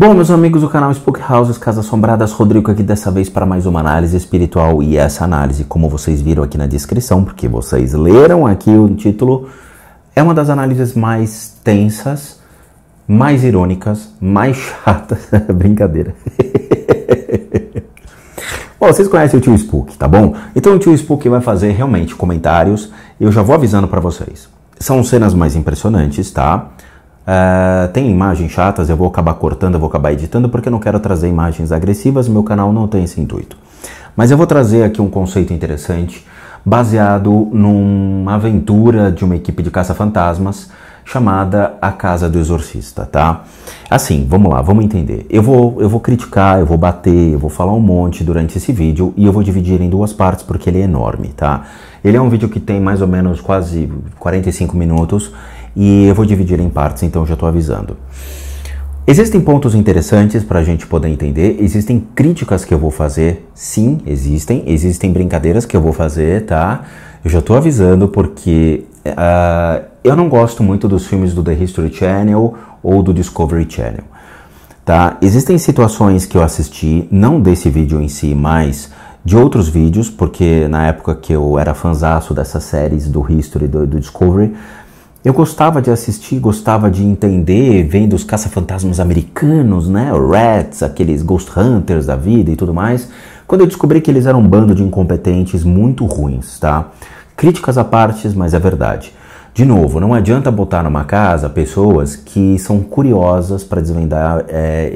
Bom, meus amigos do canal Spook Houses, Casas Assombradas, Rodrigo aqui dessa vez para mais uma análise espiritual. E essa análise, como vocês viram aqui na descrição, porque vocês leram aqui o título, é uma das análises mais tensas, mais irônicas, mais chatas. Brincadeira. Bom, vocês conhecem o Tio Spook, tá bom? Então o Tio Spook vai fazer realmente comentários. Eu já vou avisando para vocês. São cenas mais impressionantes, tá? Tem imagens chatas, eu vou acabar cortando, eu vou acabar editando, porque eu não quero trazer imagens agressivas, meu canal não tem esse intuito. Mas eu vou trazer aqui um conceito interessante, baseado numa aventura de uma equipe de caça-fantasmas, chamada A Casa do Exorcista, tá? Assim, vamos lá, vamos entender. Eu vou criticar, eu vou bater, eu vou falar um monte durante esse vídeo, e eu vou dividir em duas partes, porque ele é enorme, tá? Ele é um vídeo que tem mais ou menos quase 45 minutos, e eu vou dividir em partes, então eu já estou avisando. Existem pontos interessantes para a gente poder entender, existem críticas que eu vou fazer, sim, existem brincadeiras que eu vou fazer, tá? Eu já estou avisando porque eu não gosto muito dos filmes do The History Channel ou do Discovery Channel, tá? Existem situações que eu assisti, não desse vídeo em si, mas de outros vídeos, porque na época que eu era fanzaço dessas séries do History e do Discovery, eu gostava de assistir, gostava de entender, vendo os caça-fantasmas americanos, né, Rats, aqueles Ghost Hunters da vida e tudo mais, quando eu descobri que eles eram um bando de incompetentes muito ruins, tá? Críticas à parte, mas é verdade. De novo, não adianta botar numa casa pessoas que são curiosas para desvendar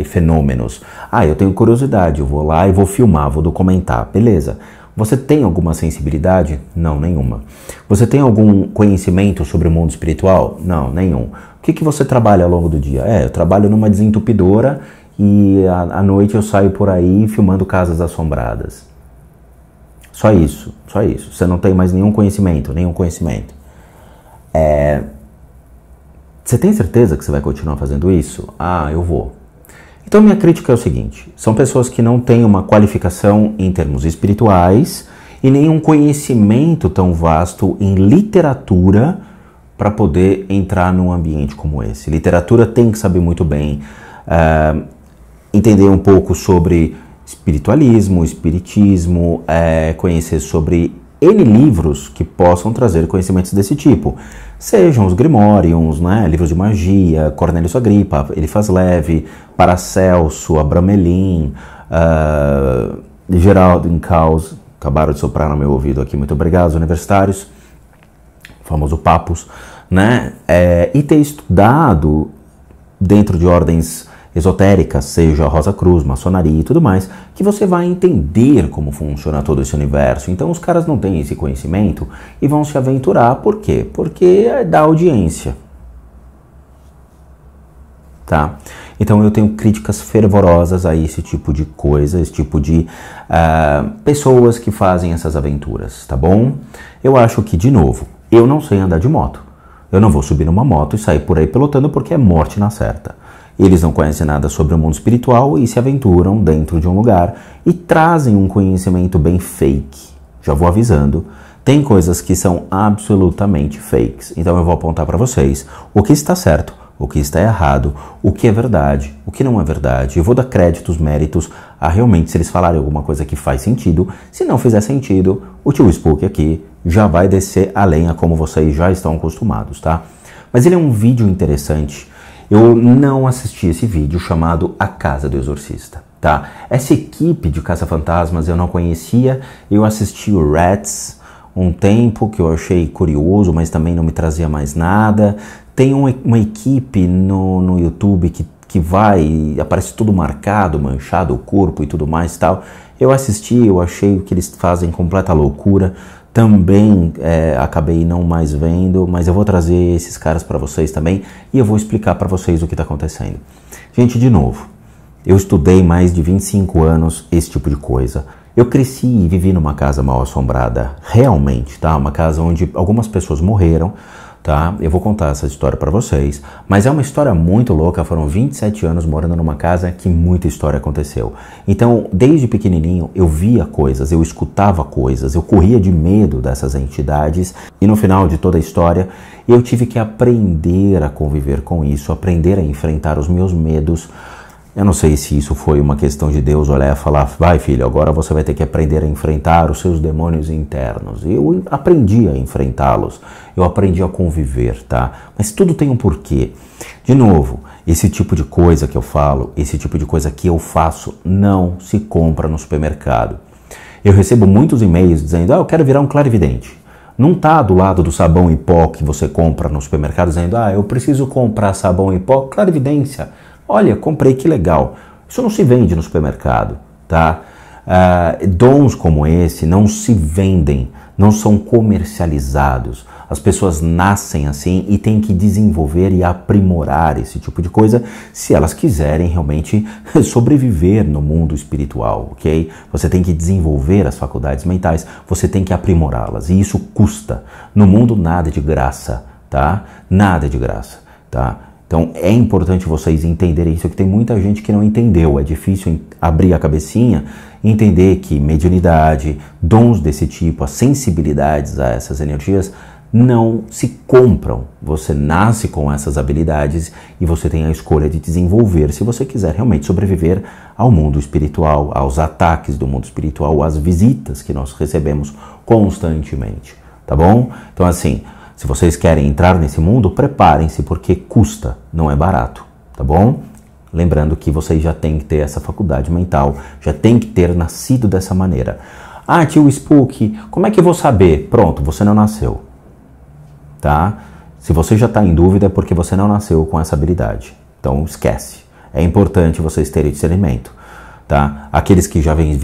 fenômenos. Eu tenho curiosidade, eu vou lá e vou filmar, vou documentar, beleza. Você tem alguma sensibilidade? Não, nenhuma. Você tem algum conhecimento sobre o mundo espiritual? Não, nenhum. O que você trabalha ao longo do dia? Eu trabalho numa desentupidora e à noite eu saio por aí filmando casas assombradas. Só isso, só isso. Você não tem mais nenhum conhecimento, Você tem certeza que você vai continuar fazendo isso? Eu vou. Então minha crítica é o seguinte, são pessoas que não têm uma qualificação em termos espirituais e nenhum conhecimento tão vasto em literatura para poder entrar num ambiente como esse. Literatura tem que saber muito bem, entender um pouco sobre espiritualismo, espiritismo, conhecer sobre N livros que possam trazer conhecimentos desse tipo. Sejam os Grimórions, né, livros de magia, Cornelius Agrippa, Eliphas Levi, Paracelso, Abramelin, Geraldo Caus, acabaram de soprar no meu ouvido aqui, muito obrigado, os universitários, o famoso Papus, né, e ter estudado dentro de ordens esotéricas, seja a Rosa Cruz, maçonaria e tudo mais, que você vai entender como funciona todo esse universo. Então os caras não têm esse conhecimento e vão se aventurar. Por quê? Porque dá audiência. Tá? Então eu tenho críticas fervorosas a esse tipo de coisa, esse tipo de pessoas que fazem essas aventuras, tá bom? Eu acho que, de novo, eu não sei andar de moto. Eu não vou subir numa moto e sair por aí pilotando porque é morte na certa. Eles não conhecem nada sobre o mundo espiritual e se aventuram dentro de um lugar e trazem um conhecimento bem fake. Já vou avisando, tem coisas que são absolutamente fakes. Então eu vou apontar para vocês o que está certo, o que está errado, o que é verdade, o que não é verdade. Eu vou dar créditos, méritos a realmente se eles falarem alguma coisa que faz sentido. Se não fizer sentido, o Tio Spook aqui já vai descer a lenha como vocês já estão acostumados, tá? Mas ele é um vídeo interessante. Eu não assisti esse vídeo chamado A Casa do Exorcista, tá? Essa equipe de caça-fantasmas eu não conhecia, eu assisti o Rats um tempo que eu achei curioso, mas também não me trazia mais nada. Tem uma equipe no YouTube que aparece tudo marcado, manchado o corpo e tudo mais e tal. Eu assisti, eu achei que eles fazem completa loucura. Também acabei não mais vendo, mas eu vou trazer esses caras para vocês também e eu vou explicar para vocês o que está acontecendo. Gente, de novo, eu estudei mais de 25 anos esse tipo de coisa. Eu cresci e vivi numa casa mal assombrada, realmente, tá? Uma casa onde algumas pessoas morreram, tá? Eu vou contar essa história para vocês, mas é uma história muito louca. Foram 27 anos morando numa casa que muita história aconteceu. Então, desde pequenininho, eu via coisas, eu escutava coisas, eu corria de medo dessas entidades e no final de toda a história, eu tive que aprender a conviver com isso, aprender a enfrentar os meus medos Eu não sei se isso foi uma questão de Deus olhar e falar, vai filho, agora você vai ter que aprender a enfrentar os seus demônios internos. Eu aprendi a enfrentá-los, eu aprendi a conviver, tá? Mas tudo tem um porquê. De novo, esse tipo de coisa que eu falo, esse tipo de coisa que eu faço, não se compra no supermercado. Eu recebo muitos e-mails dizendo, eu quero virar um clarividente. Não está do lado do sabão em pó que você compra no supermercado dizendo, eu preciso comprar sabão em pó, clarividência. Olha, comprei, que legal. Isso não se vende no supermercado, tá? Dons como esse não se vendem, não são comercializados. As pessoas nascem assim e têm que desenvolver e aprimorar esse tipo de coisa se elas quiserem realmente sobreviver no mundo espiritual, ok? Você tem que desenvolver as faculdades mentais, você tem que aprimorá-las e isso custa. No mundo nada é de graça, tá? Nada é de graça, tá? Então é importante vocês entenderem isso, que tem muita gente que não entendeu. É difícil abrir a cabecinha e entender que mediunidade, dons desse tipo, as sensibilidades a essas energias não se compram. Você nasce com essas habilidades e você tem a escolha de desenvolver se você quiser realmente sobreviver ao mundo espiritual, aos ataques do mundo espiritual, às visitas que nós recebemos constantemente, tá bom? Então assim, se vocês querem entrar nesse mundo, preparem-se porque custa, não é barato, tá bom? Lembrando que vocês já têm que ter essa faculdade mental, já têm que ter nascido dessa maneira. Tio Spook, como é que eu vou saber? Pronto, você não nasceu, tá? Se você já está em dúvida é porque você não nasceu com essa habilidade, então esquece. É importante vocês terem discernimento, tá? Aqueles que já veem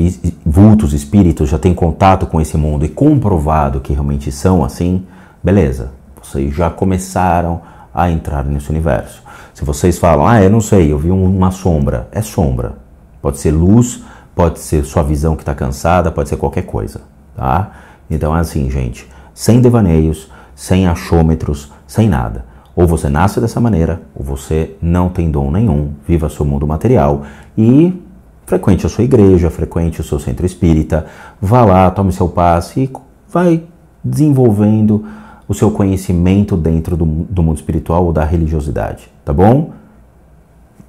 vultos, espíritos, já têm contato com esse mundo e comprovado que realmente são assim, beleza, vocês já começaram a entrar nesse universo. Se vocês falam, eu não sei, eu vi uma sombra, é sombra. Pode ser luz, pode ser sua visão que está cansada, pode ser qualquer coisa, tá? Então é assim, gente, sem devaneios, sem achômetros, sem nada. Ou você nasce dessa maneira, ou você não tem dom nenhum, viva seu mundo material e frequente a sua igreja, frequente o seu centro espírita, vá lá, tome seu passe e vai desenvolvendo o seu conhecimento dentro do mundo espiritual ou da religiosidade, tá bom?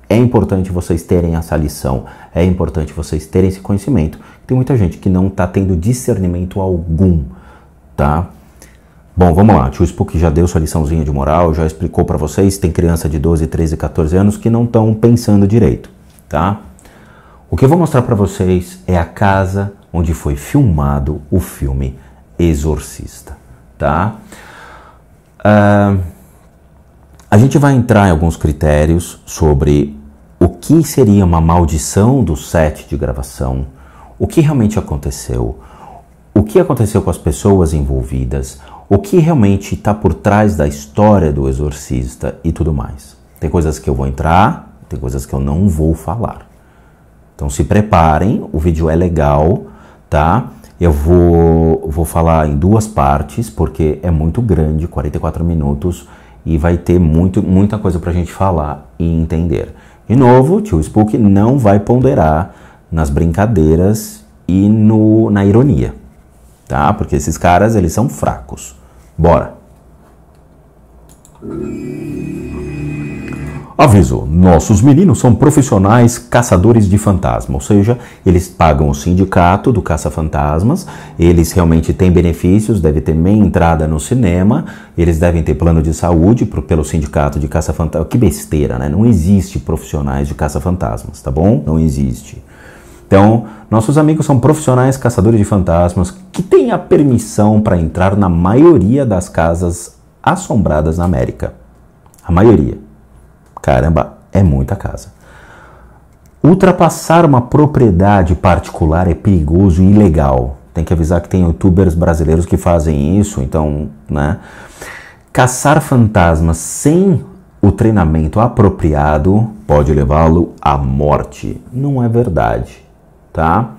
É importante vocês terem essa lição, é importante vocês terem esse conhecimento. Tem muita gente que não está tendo discernimento algum, tá? Bom, vamos lá, tio Spook já deu sua liçãozinha de moral, já explicou para vocês, tem criança de 12, 13, 14 anos que não estão pensando direito, tá? O que eu vou mostrar para vocês é a casa onde foi filmado o filme Exorcista, tá? A gente vai entrar em alguns critérios sobre o que seria uma maldição do set de gravação, o que realmente aconteceu, o que aconteceu com as pessoas envolvidas, o que realmente está por trás da história do Exorcista e tudo mais. Tem coisas que eu vou entrar, tem coisas que eu não vou falar. Então se preparem, o vídeo é legal, tá? Eu vou falar em duas partes, porque é muito grande, 44 minutos, e vai ter muita coisa pra gente falar e entender. De novo, tio Spook não vai ponderar nas brincadeiras e na ironia, tá? Porque esses caras, eles são fracos. Bora! Aviso, nossos meninos são profissionais caçadores de fantasma, ou seja, eles pagam o sindicato do caça-fantasmas, eles realmente têm benefícios, devem ter meia entrada no cinema, eles devem ter plano de saúde pelo sindicato de caça-fantasmas. Que besteira, né? Não existe profissionais de caça-fantasmas, tá bom? Não existe. Então, nossos amigos são profissionais caçadores de fantasmas que têm a permissão para entrar na maioria das casas assombradas na América. A maioria. Caramba, é muita casa. Ultrapassar uma propriedade particular é perigoso e ilegal. Tem que avisar que tem youtubers brasileiros que fazem isso, então, né? Caçar fantasmas sem o treinamento apropriado pode levá-lo à morte. Não é verdade, tá?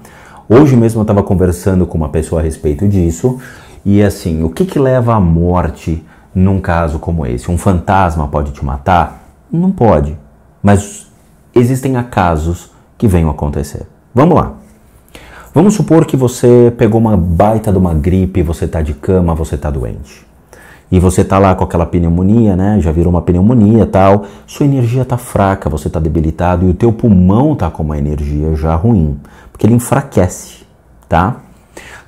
Hoje mesmo eu estava conversando com uma pessoa a respeito disso e assim, o que leva à morte num caso como esse? Um fantasma pode te matar? Não pode, mas existem casos que venham acontecer. Vamos lá. Vamos supor que você pegou uma baita de uma gripe, você está de cama, você está doente. e você tá lá com aquela pneumonia, né? Já virou uma pneumonia e tal. Sua energia tá fraca, você tá debilitado e o teu pulmão tá com uma energia já ruim, porque ele enfraquece, tá?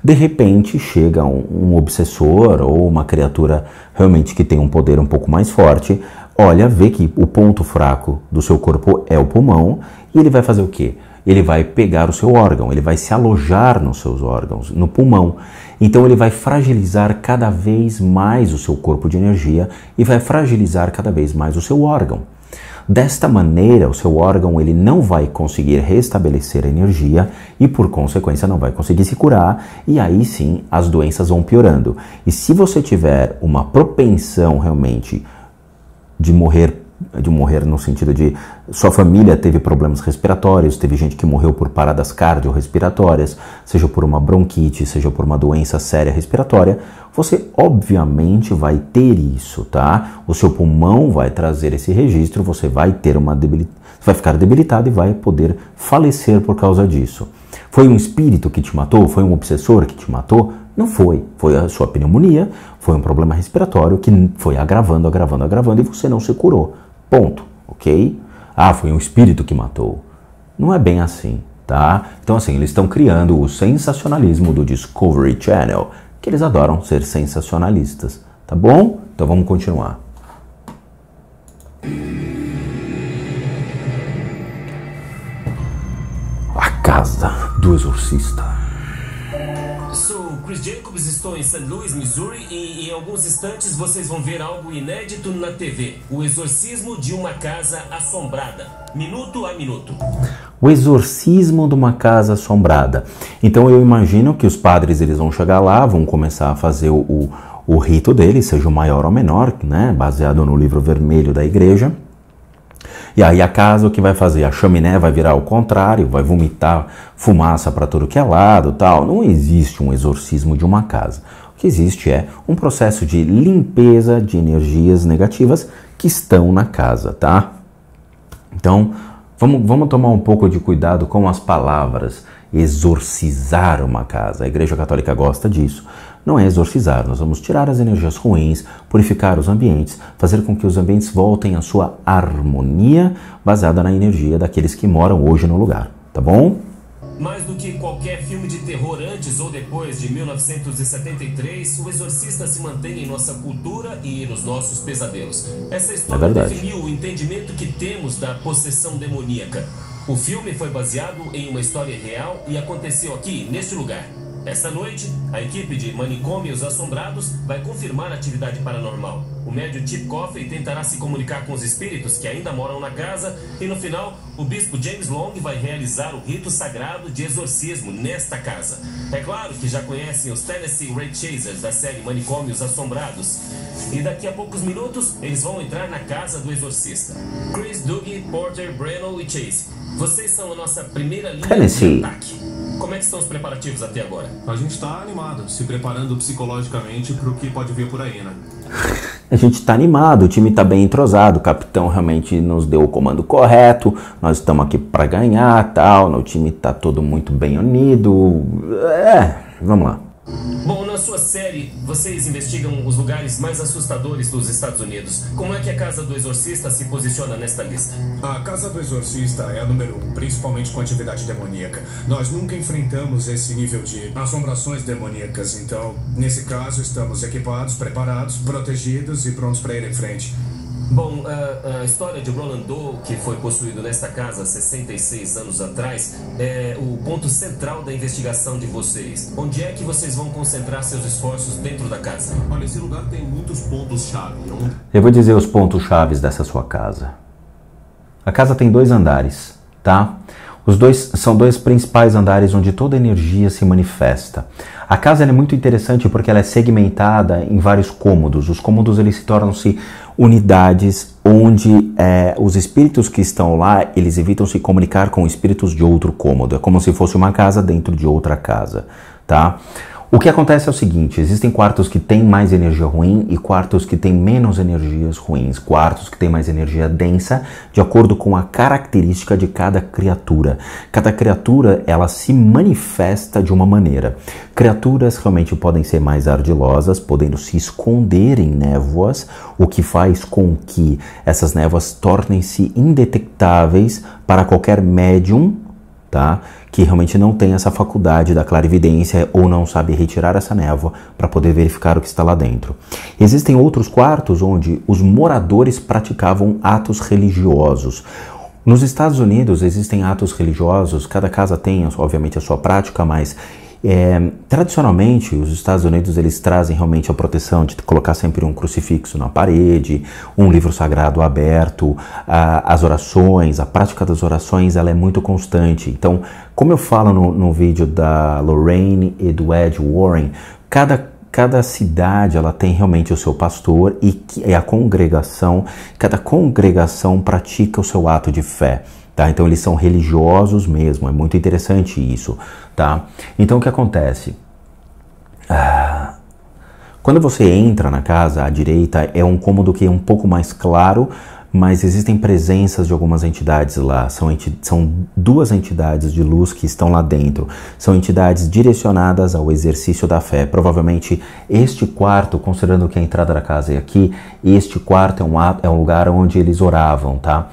De repente chega um obsessor ou uma criatura realmente que tem um poder um pouco mais forte, olha, vê que o ponto fraco do seu corpo é o pulmão e ele vai fazer o quê? Ele vai pegar o seu órgão, ele vai se alojar nos seus órgãos, no pulmão. Então ele vai fragilizar cada vez mais o seu corpo de energia e vai fragilizar cada vez mais o seu órgão. Desta maneira, o seu órgão ele não vai conseguir restabelecer a energia e, por consequência, não vai conseguir se curar e aí sim as doenças vão piorando. E se você tiver uma propensão realmente de morrer no sentido de sua família teve problemas respiratórios, teve gente que morreu por paradas cardiorrespiratórias, seja por uma bronquite, seja por uma doença séria respiratória, você obviamente vai ter isso, tá? O seu pulmão vai trazer esse registro, você vai ter vai ficar debilitado e vai poder falecer por causa disso. Foi um espírito que te matou? Foi um obsessor que te matou? Não foi. Foi a sua pneumonia, foi um problema respiratório que foi agravando e você não se curou. Ponto, ok? Ah, foi um espírito que matou. Não é bem assim, tá? Então assim, eles estão criando o sensacionalismo do Discovery Channel, que eles adoram ser sensacionalistas, tá bom? Então vamos continuar. A Casa do Exorcista. Sou Chris Jacobs, estou em St. Louis, Missouri, e em alguns instantes vocês vão ver algo inédito na TV. O exorcismo de uma casa assombrada, minuto a minuto. O exorcismo de uma casa assombrada. Então eu imagino que os padres eles vão chegar lá, vão começar a fazer o rito deles, seja o maior ou menor, né, baseado no livro vermelho da igreja. E aí a casa o que vai fazer? A chaminé vai virar ao contrário, vai vomitar fumaça para todo que é lado, tal. Não existe um exorcismo de uma casa. O que existe é um processo de limpeza de energias negativas que estão na casa, tá? Então, vamos tomar um pouco de cuidado com as palavras. Exorcizar uma casa. A Igreja Católica gosta disso. Não é exorcizar, nós vamos tirar as energias ruins, purificar os ambientes, fazer com que os ambientes voltem à sua harmonia baseada na energia daqueles que moram hoje no lugar, tá bom? Mais do que qualquer filme de terror antes ou depois de 1973, o Exorcista se mantém em nossa cultura e nos nossos pesadelos. Essa história definiu o entendimento que temos da possessão demoníaca. O filme foi baseado em uma história real e aconteceu aqui, neste lugar. Esta noite, a equipe de Manicômios Assombrados vai confirmar a atividade paranormal. O médium Chip Coffey tentará se comunicar com os espíritos que ainda moram na casa e no final, o bispo James Long vai realizar o rito sagrado de exorcismo nesta casa. É claro que já conhecem os Tennessee Red Chasers da série Manicômios Assombrados. E daqui a poucos minutos, eles vão entrar na casa do exorcista. Chris, Doug, Porter, Breno e Chase. Vocês são a nossa primeira linha de ataque. Como é que estão os preparativos até agora? A gente está animado, se preparando psicologicamente para o que pode vir por aí, né? A gente está animado, o time está bem entrosado, o capitão realmente nos deu o comando correto, nós estamos aqui para ganhar, tal, o time está todo muito bem unido. Vamos lá. Bom, na sua série, vocês investigam os lugares mais assustadores dos Estados Unidos. Como é que a Casa do Exorcista se posiciona nesta lista? A Casa do Exorcista é a número 1, principalmente com atividade demoníaca. Nós nunca enfrentamos esse nível de assombrações demoníacas, então, nesse caso, estamos equipados, preparados, protegidos e prontos para ir em frente. Bom, a história de Roland Doe, que foi possuído nesta casa 66 anos atrás, é o ponto central da investigação de vocês. Onde é que vocês vão concentrar seus esforços dentro da casa? Olha, esse lugar tem muitos pontos-chave. Eu vou dizer os pontos-chave dessa sua casa. A casa tem 2 andares, tá? São dois principais andares onde toda a energia se manifesta. A casa é muito interessante porque ela é segmentada em vários cômodos. Os cômodos eles se tornam-se unidades onde os espíritos que estão lá, eles evitam se comunicar com espíritos de outro cômodo. É como se fosse uma casa dentro de outra casa, tá? O que acontece é o seguinte, existem quartos que têm mais energia ruim e quartos que têm menos energias ruins, quartos que têm mais energia densa, de acordo com a característica de cada criatura. Cada criatura, ela se manifesta de uma maneira. Criaturas realmente podem ser mais ardilosas, podendo se esconder em névoas, o que faz com que essas névoas tornem-se indetectáveis para qualquer médium, tá? Que realmente não tem essa faculdade da clarividência ou não sabe retirar essa névoa para poder verificar o que está lá dentro. Existem outros quartos onde os moradores praticavam atos religiosos. Nos Estados Unidos existem atos religiosos, cada casa tem obviamente a sua prática, mas tradicionalmente os Estados Unidos eles trazem realmente a proteção de colocar sempre um crucifixo na parede, um livro sagrado aberto, as orações, a prática das orações ela é muito constante. Então, como eu falo no vídeo da Lorraine e do Ed Warren, cada cidade ela tem realmente o seu pastor e a congregação, cada congregação pratica o seu ato de fé. Tá? Então eles são religiosos mesmo, é muito interessante isso, tá? Então o que acontece? Quando você entra na casa, à direita é um cômodo que é um pouco mais claro, mas existem presenças de algumas entidades lá, são duas entidades de luz que estão lá dentro, são entidades direcionadas ao exercício da fé. Provavelmente este quarto, considerando que a entrada da casa é aqui, este quarto é um lugar onde eles oravam, tá?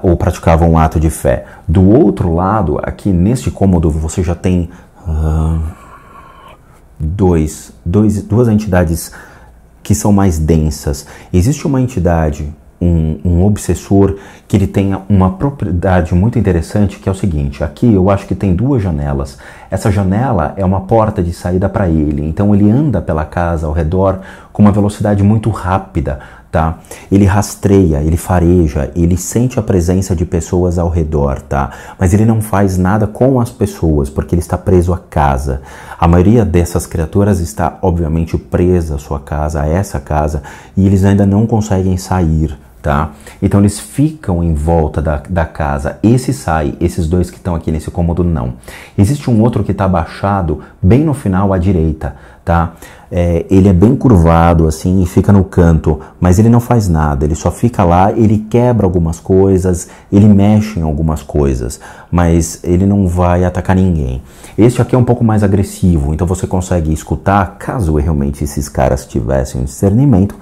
Ou praticavam um ato de fé. Do outro lado, aqui neste cômodo, você já tem duas entidades que são mais densas. Existe uma entidade, um obsessor, que ele tem uma propriedade muito interessante, que é o seguinte, aqui eu acho que tem duas janelas. Essa janela é uma porta de saída para ele, então ele anda pela casa ao redor com uma velocidade muito rápida, tá? Ele rastreia, ele fareja, ele sente a presença de pessoas ao redor, tá? Mas ele não faz nada com as pessoas, porque ele está preso à casa. A maioria dessas criaturas está, obviamente, presa à sua casa, a essa casa, e eles ainda não conseguem sair, tá? Então eles ficam em volta da casa. Esse sai, esses dois que estão aqui nesse cômodo não. Existe um outro que está abaixado, bem no final à direita, tá? Ele é bem curvado assim e fica no canto, mas ele não faz nada, ele só fica lá, ele quebra algumas coisas, ele mexe em algumas coisas, mas ele não vai atacar ninguém. Este aqui é um pouco mais agressivo, então você consegue escutar, caso realmente esses caras tivessem um discernimento,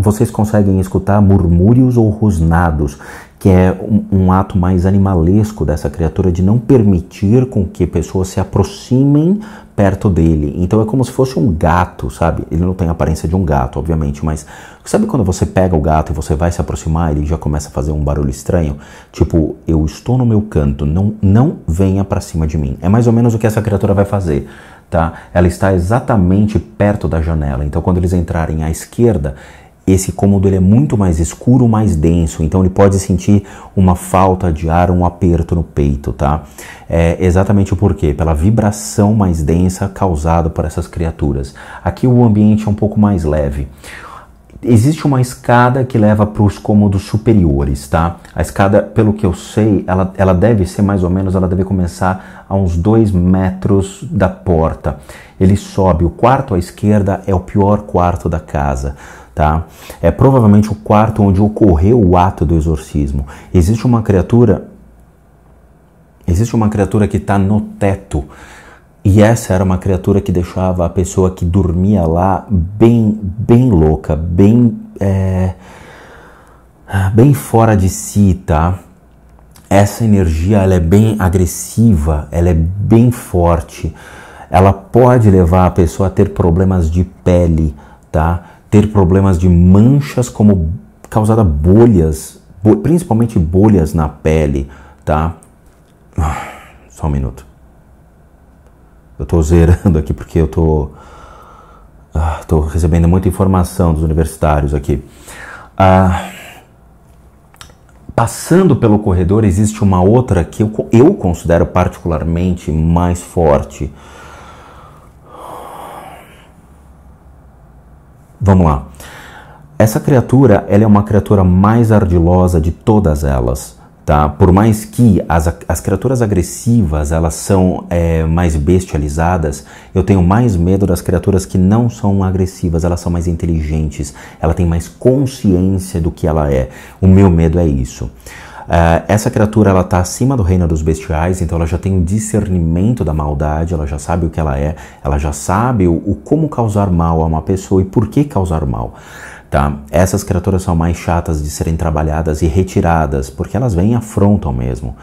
vocês conseguem escutar murmúrios ou rosnados, que é um ato mais animalesco dessa criatura de não permitir com que pessoas se aproximem perto dele. Então é como se fosse um gato, sabe? Ele não tem a aparência de um gato, obviamente, mas sabe quando você pega o gato e você vai se aproximar, ele já começa a fazer um barulho estranho? Tipo, eu estou no meu canto, não venha pra cima de mim. É mais ou menos o que essa criatura vai fazer, tá? Ela está exatamente perto da janela, então quando eles entrarem à esquerda, esse cômodo ele é muito mais escuro, mais denso, então ele pode sentir uma falta de ar, um aperto no peito, tá? Exatamente por quê? Pela vibração mais densa causada por essas criaturas. Aqui o ambiente é um pouco mais leve. Existe uma escada que leva para os cômodos superiores, tá? A escada, pelo que eu sei, ela deve ser mais ou menos, ela deve começar a uns 2 metros da porta. Ele sobe, o quarto à esquerda é o pior quarto da casa, tá? É provavelmente o quarto onde ocorreu o ato do exorcismo. Existe uma criatura que está no teto, e essa era uma criatura que deixava a pessoa que dormia lá bem louca, bem fora de si, tá? Essa energia ela é bem agressiva, ela é bem forte, ela pode levar a pessoa a ter problemas de pele, tá? Ter problemas de manchas como causada bolhas, principalmente bolhas na pele, tá? Só um minuto. Eu tô zerando aqui porque eu tô recebendo muita informação dos universitários aqui. Passando pelo corredor existe uma outra que eu considero particularmente mais forte. Vamos lá. Essa criatura, ela é uma criatura mais ardilosa de todas elas, tá? Por mais que as criaturas agressivas, elas são mais bestializadas, eu tenho mais medo das criaturas que não são agressivas, elas são mais inteligentes, ela tem mais consciência do que ela é. O meu medo é isso. Essa criatura, ela está acima do reino dos bestiais, então ela já tem um discernimento da maldade, ela já sabe o que ela já sabe o como causar mal a uma pessoa e por que causar mal. Tá? Essas criaturas são mais chatas de serem trabalhadas e retiradas, porque elas vêm e afrontam mesmo.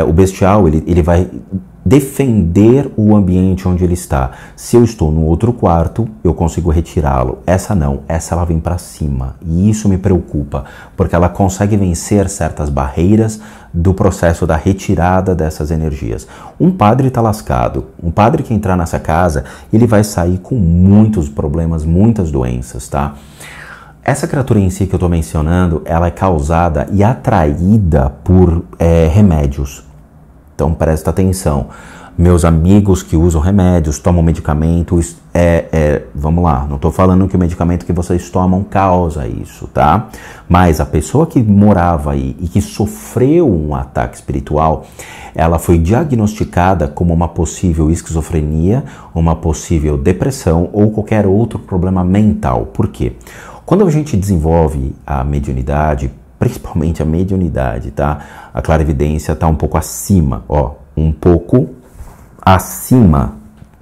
O bestial, ele vai defender o ambiente onde ele está. Se eu estou no outro quarto, eu consigo retirá-lo. Essa não, essa ela vem para cima. E isso me preocupa, porque ela consegue vencer certas barreiras do processo da retirada dessas energias. Um padre está lascado. Um padre que entrar nessa casa, ele vai sair com muitos problemas, muitas doenças, tá? Essa criatura em si que eu estou mencionando, ela é causada e atraída por remédios. Então presta atenção. Meus amigos que usam remédios, tomam medicamentos, vamos lá, não estou falando que o medicamento que vocês tomam causa isso, tá? Mas a pessoa que morava aí e que sofreu um ataque espiritual, ela foi diagnosticada como uma possível esquizofrenia, uma possível depressão ou qualquer outro problema mental. Por quê? Quando a gente desenvolve a mediunidade, principalmente a mediunidade, tá? A clarividência está um pouco acima, um pouco acima,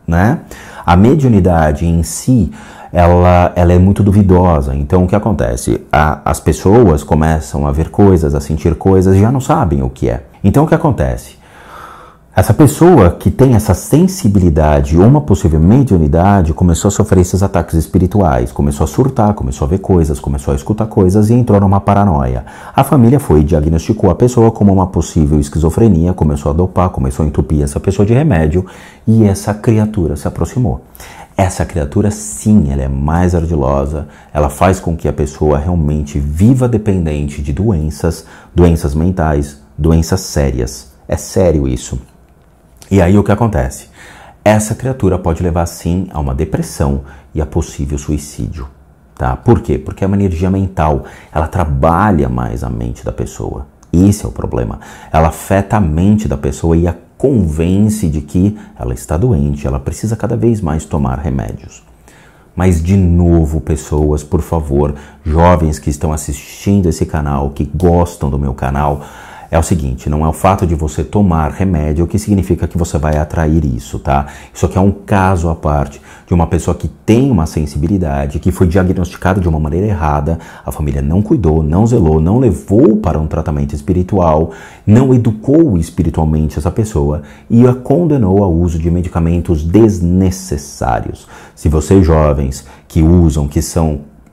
né? A mediunidade em si, ela é muito duvidosa. Então, o que acontece? As pessoas começam a ver coisas, a sentir coisas e já não sabem o que é. Então, o que acontece? Essa pessoa que tem essa sensibilidade ou uma possível mediunidade começou a sofrer esses ataques espirituais, começou a surtar, começou a ver coisas, começou a escutar coisas e entrou numa paranoia. A família foi e diagnosticou a pessoa como uma possível esquizofrenia, começou a dopar, começou a entupir essa pessoa de remédio e essa criatura se aproximou. Essa criatura, sim, ela é mais ardilosa, ela faz com que a pessoa realmente viva dependente de doenças mentais, doenças sérias. É sério isso. E aí o que acontece? Essa criatura pode levar sim a uma depressão e a possível suicídio, tá? Por quê? Porque é uma energia mental, ela trabalha mais a mente da pessoa. Esse é o problema. Ela afeta a mente da pessoa e a convence de que ela está doente, ela precisa cada vez mais tomar remédios. Mas de novo, pessoas, por favor, jovens que estão assistindo esse canal, que gostam do meu canal, é o seguinte, não é o fato de você tomar remédio que significa que você vai atrair isso, tá? Isso aqui é um caso à parte de uma pessoa que tem uma sensibilidade, que foi diagnosticada de uma maneira errada, a família não cuidou, não zelou, não levou para um tratamento espiritual, não educou espiritualmente essa pessoa e a condenou ao uso de medicamentos desnecessários. Se vocês jovens que usam, que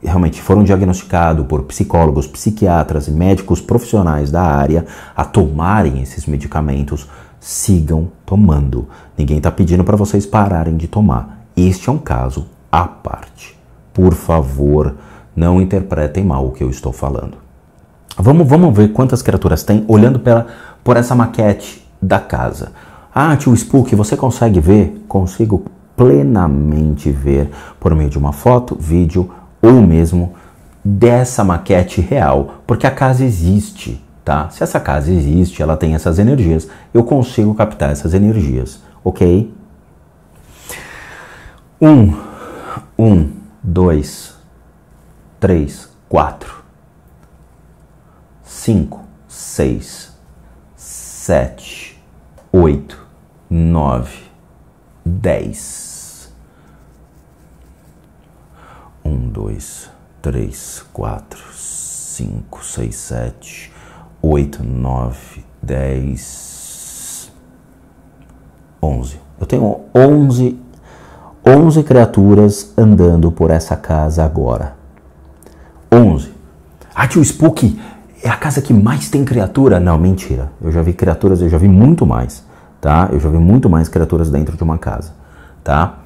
realmente foram diagnosticados por psicólogos, psiquiatras e médicos profissionais da área a tomarem esses medicamentos, sigam tomando. Ninguém está pedindo para vocês pararem de tomar. Este é um caso à parte. Por favor, não interpretem mal o que eu estou falando. Vamos ver quantas criaturas tem olhando por essa maquete da casa. Ah, tio Spook, você consegue ver? Consigo plenamente ver por meio de uma foto, vídeo ou mesmo dessa maquete real, porque a casa existe, tá? Se essa casa existe, ela tem essas energias, eu consigo captar essas energias, ok? 1, 2, 3, 4, 5, 6, 7, 8, 9, 10. 1, 2, 3, 4, 5, 6, 7, 8, 9, 10, 11. Eu tenho 11 criaturas andando por essa casa agora. 11. Ah, tio Spook, é a casa que mais tem criatura? Não, mentira. Eu já vi criaturas, eu já vi muito mais, tá? Eu já vi muito mais criaturas dentro de uma casa, tá?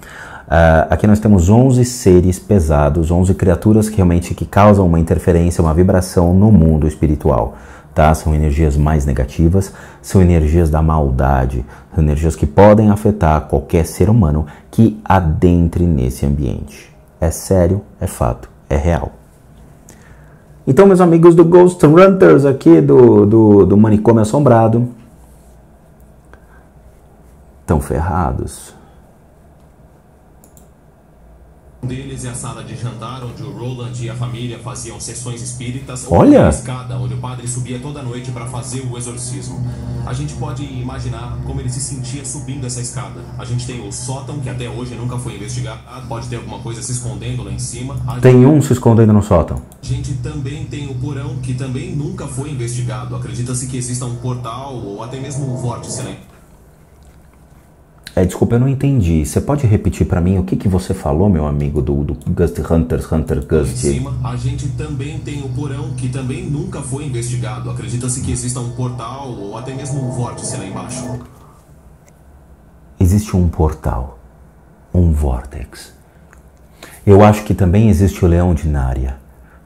Aqui nós temos 11 seres pesados, 11 criaturas que realmente causam uma interferência, uma vibração no mundo espiritual, tá? São energias mais negativas, são energias da maldade, são energias que podem afetar qualquer ser humano que adentre nesse ambiente. É sério, é fato, é real. Então, meus amigos do Ghost Hunters aqui do Manicômio Assombrado, estão ferrados. Um deles é a sala de jantar onde o Roland e a família faziam sessões espíritas. Olha! Ou a escada onde o padre subia toda noite para fazer o exorcismo. A gente pode imaginar como ele se sentia subindo essa escada. A gente tem o sótão, que até hoje nunca foi investigado. Pode ter alguma coisa se escondendo lá em cima. Tem um se escondendo no sótão. A gente também tem o porão, que também nunca foi investigado. Acredita-se que exista um portal ou até mesmo um vórtice, né? Desculpa, eu não entendi. Você pode repetir pra mim o que você falou, meu amigo, do Ghost Hunters, Hunter Ghost? Em cima, a gente também tem o porão, que também nunca foi investigado. Acredita-se que exista um portal ou até mesmo um vórtice lá embaixo. Existe um portal, um vórtex. Eu acho que também existe o leão de Nárnia.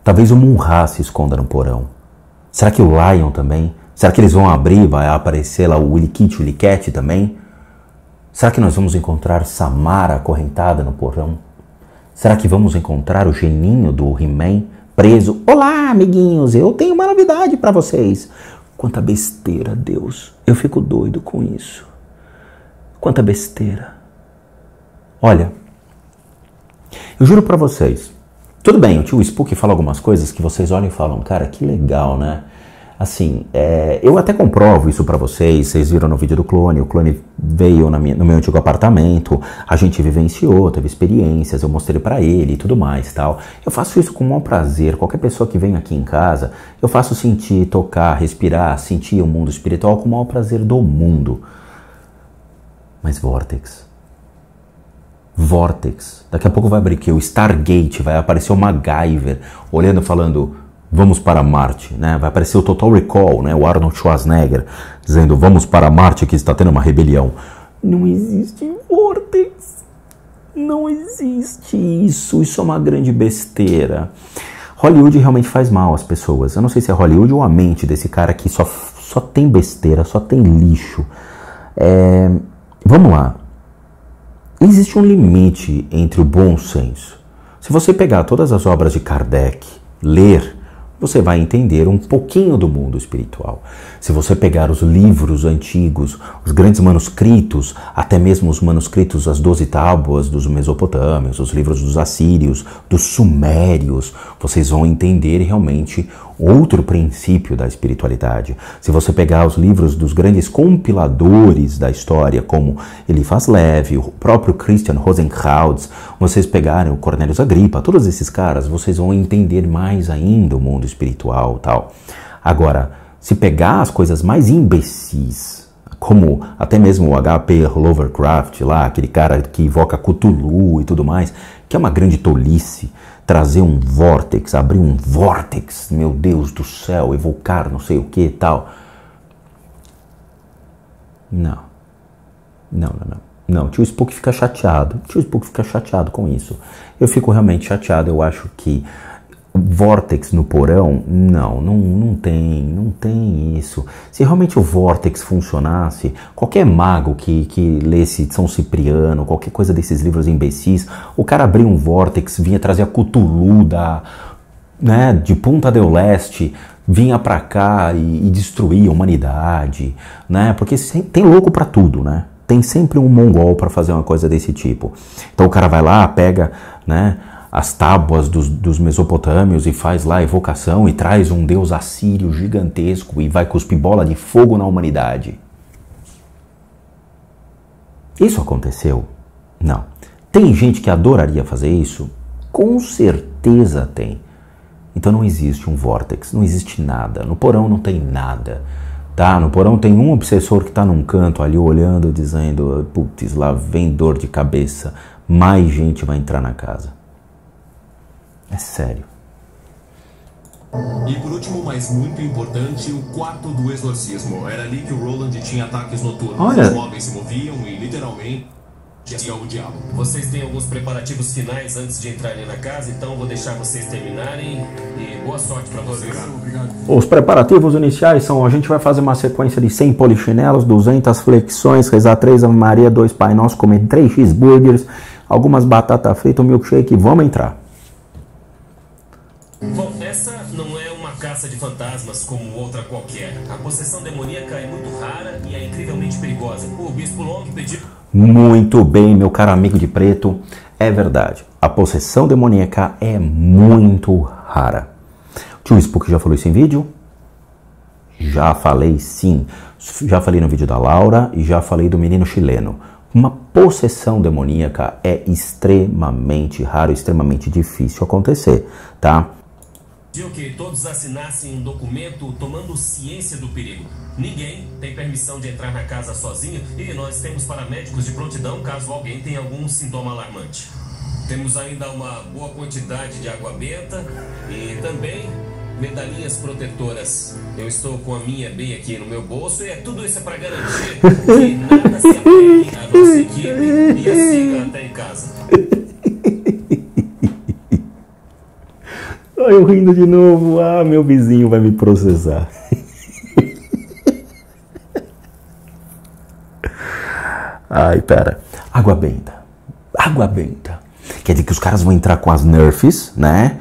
Talvez o Mun-Ra se esconda no porão. Será que o Lion também? Será que eles vão abrir, vai aparecer lá o Willy Kit, o Willy Cat também? Será que nós vamos encontrar Samara acorrentada no porão? Será que vamos encontrar o geninho do He-Man preso? Olá, amiguinhos, eu tenho uma novidade para vocês. Quanta besteira, Deus. Eu fico doido com isso. Quanta besteira. Olha, eu juro para vocês. Tudo bem, o tio Spook fala algumas coisas que vocês olham e falam, cara, que legal, né? Assim, eu até comprovo isso pra vocês viram no vídeo do clone, o clone veio no meu antigo apartamento, a gente vivenciou, teve experiências, eu mostrei pra ele e tudo mais, tal. Eu faço isso com o maior prazer, qualquer pessoa que vem aqui em casa, eu faço sentir, tocar, respirar, sentir o mundo espiritual com o maior prazer do mundo. Mas Vortex, daqui a pouco vai abrir aqui o Stargate, vai aparecer o MacGyver, olhando e falando... Vamos para Marte, né? Vai aparecer o Total Recall, né? O Arnold Schwarzenegger dizendo, vamos para Marte que está tendo uma rebelião. Não existe Vortex. Não existe isso. Isso é uma grande besteira. Hollywood realmente faz mal às pessoas. Eu não sei se é Hollywood ou a mente desse cara que só tem besteira, só tem lixo. Vamos lá. Existe um limite entre o bom senso. Se você pegar todas as obras de Kardec, ler... você vai entender um pouquinho do mundo espiritual. Se você pegar os livros antigos, os grandes manuscritos, até mesmo os manuscritos, as 12 tábuas dos Mesopotâmios, os livros dos Assírios, dos Sumérios, vocês vão entender realmente outro princípio da espiritualidade. Se você pegar os livros dos grandes compiladores da história, como Eliphas Levi, o próprio Christian Rosenkreuz, vocês pegarem o Cornelius Agrippa, todos esses caras, vocês vão entender mais ainda o mundo espiritual e tal. Agora, se pegar as coisas mais imbecis, como até mesmo o H.P. Lovecraft lá, aquele cara que invoca Cthulhu e tudo mais, que é uma grande tolice, trazer um vórtex, abrir um vórtex, meu Deus do céu, evocar não sei o que e tal. Não, o tio Spook fica chateado. O tio Spook fica chateado com isso. Eu fico realmente chateado. Eu acho que vórtex no porão, não tem isso. Se realmente o vórtex funcionasse, qualquer mago que lesse São Cipriano, qualquer coisa desses livros imbecis, o cara abria um vórtex, vinha trazer a Cthulhu de Punta del Leste, vinha pra cá e destruía a humanidade, né? Porque tem louco pra tudo, né? Tem sempre um mongol para fazer uma coisa desse tipo. Então o cara vai lá, pega, né, as tábuas dos Mesopotâmios e faz lá a evocação e traz um deus assírio gigantesco e vai cuspir bola de fogo na humanidade. Isso aconteceu? Não. Tem gente que adoraria fazer isso? Com certeza tem. Então não existe um vórtex, não existe nada. No porão não tem nada. Tá? No porão tem um obsessor que está num canto ali olhando, dizendo, putz, lá vem dor de cabeça, mais gente vai entrar na casa. É sério. E por último, mas muito importante, o quarto do exorcismo. Era ali que o Roland tinha ataques noturnos. Olha. Os móveis se moviam e literalmente dizia o diabo. Vocês têm alguns preparativos finais antes de entrarem na casa, então vou deixar vocês terminarem e boa sorte pra vocês. Obrigado. Os preparativos iniciais são, a gente vai fazer uma sequência de 100 polichinelos, 200 flexões, rezar 3 Ave Maria, 2 Pai Nosso, comer 3 cheeseburgers, algumas batatas fritas, um milkshake e vamos entrar. Bom, essa não é raça de fantasmas como outra qualquer. A possessão demoníaca é muito rara e é incrivelmente perigosa. O Bispo Long pediu... Muito bem, meu caro amigo de preto, é verdade. A possessão demoníaca é muito rara. O tio Spook já falou isso em vídeo? Já falei sim. Já falei no vídeo da Laura e já falei do menino chileno. Uma possessão demoníaca é extremamente raro, extremamente difícil acontecer, tá? Pediu que todos assinassem um documento tomando ciência do perigo. Ninguém tem permissão de entrar na casa sozinho e nós temos paramédicos de prontidão caso alguém tenha algum sintoma alarmante. Temos ainda uma boa quantidade de água benta e também medalhinhas protetoras. Eu estou com a minha bem aqui no meu bolso e tudo isso é para garantir que nada se apegue à nossa equipe e a siga até em casa. Eu rindo de novo. Ah, meu vizinho vai me processar. Ai, pera. Água benta. Água benta. Quer dizer que os caras vão entrar com as Nerfs, né?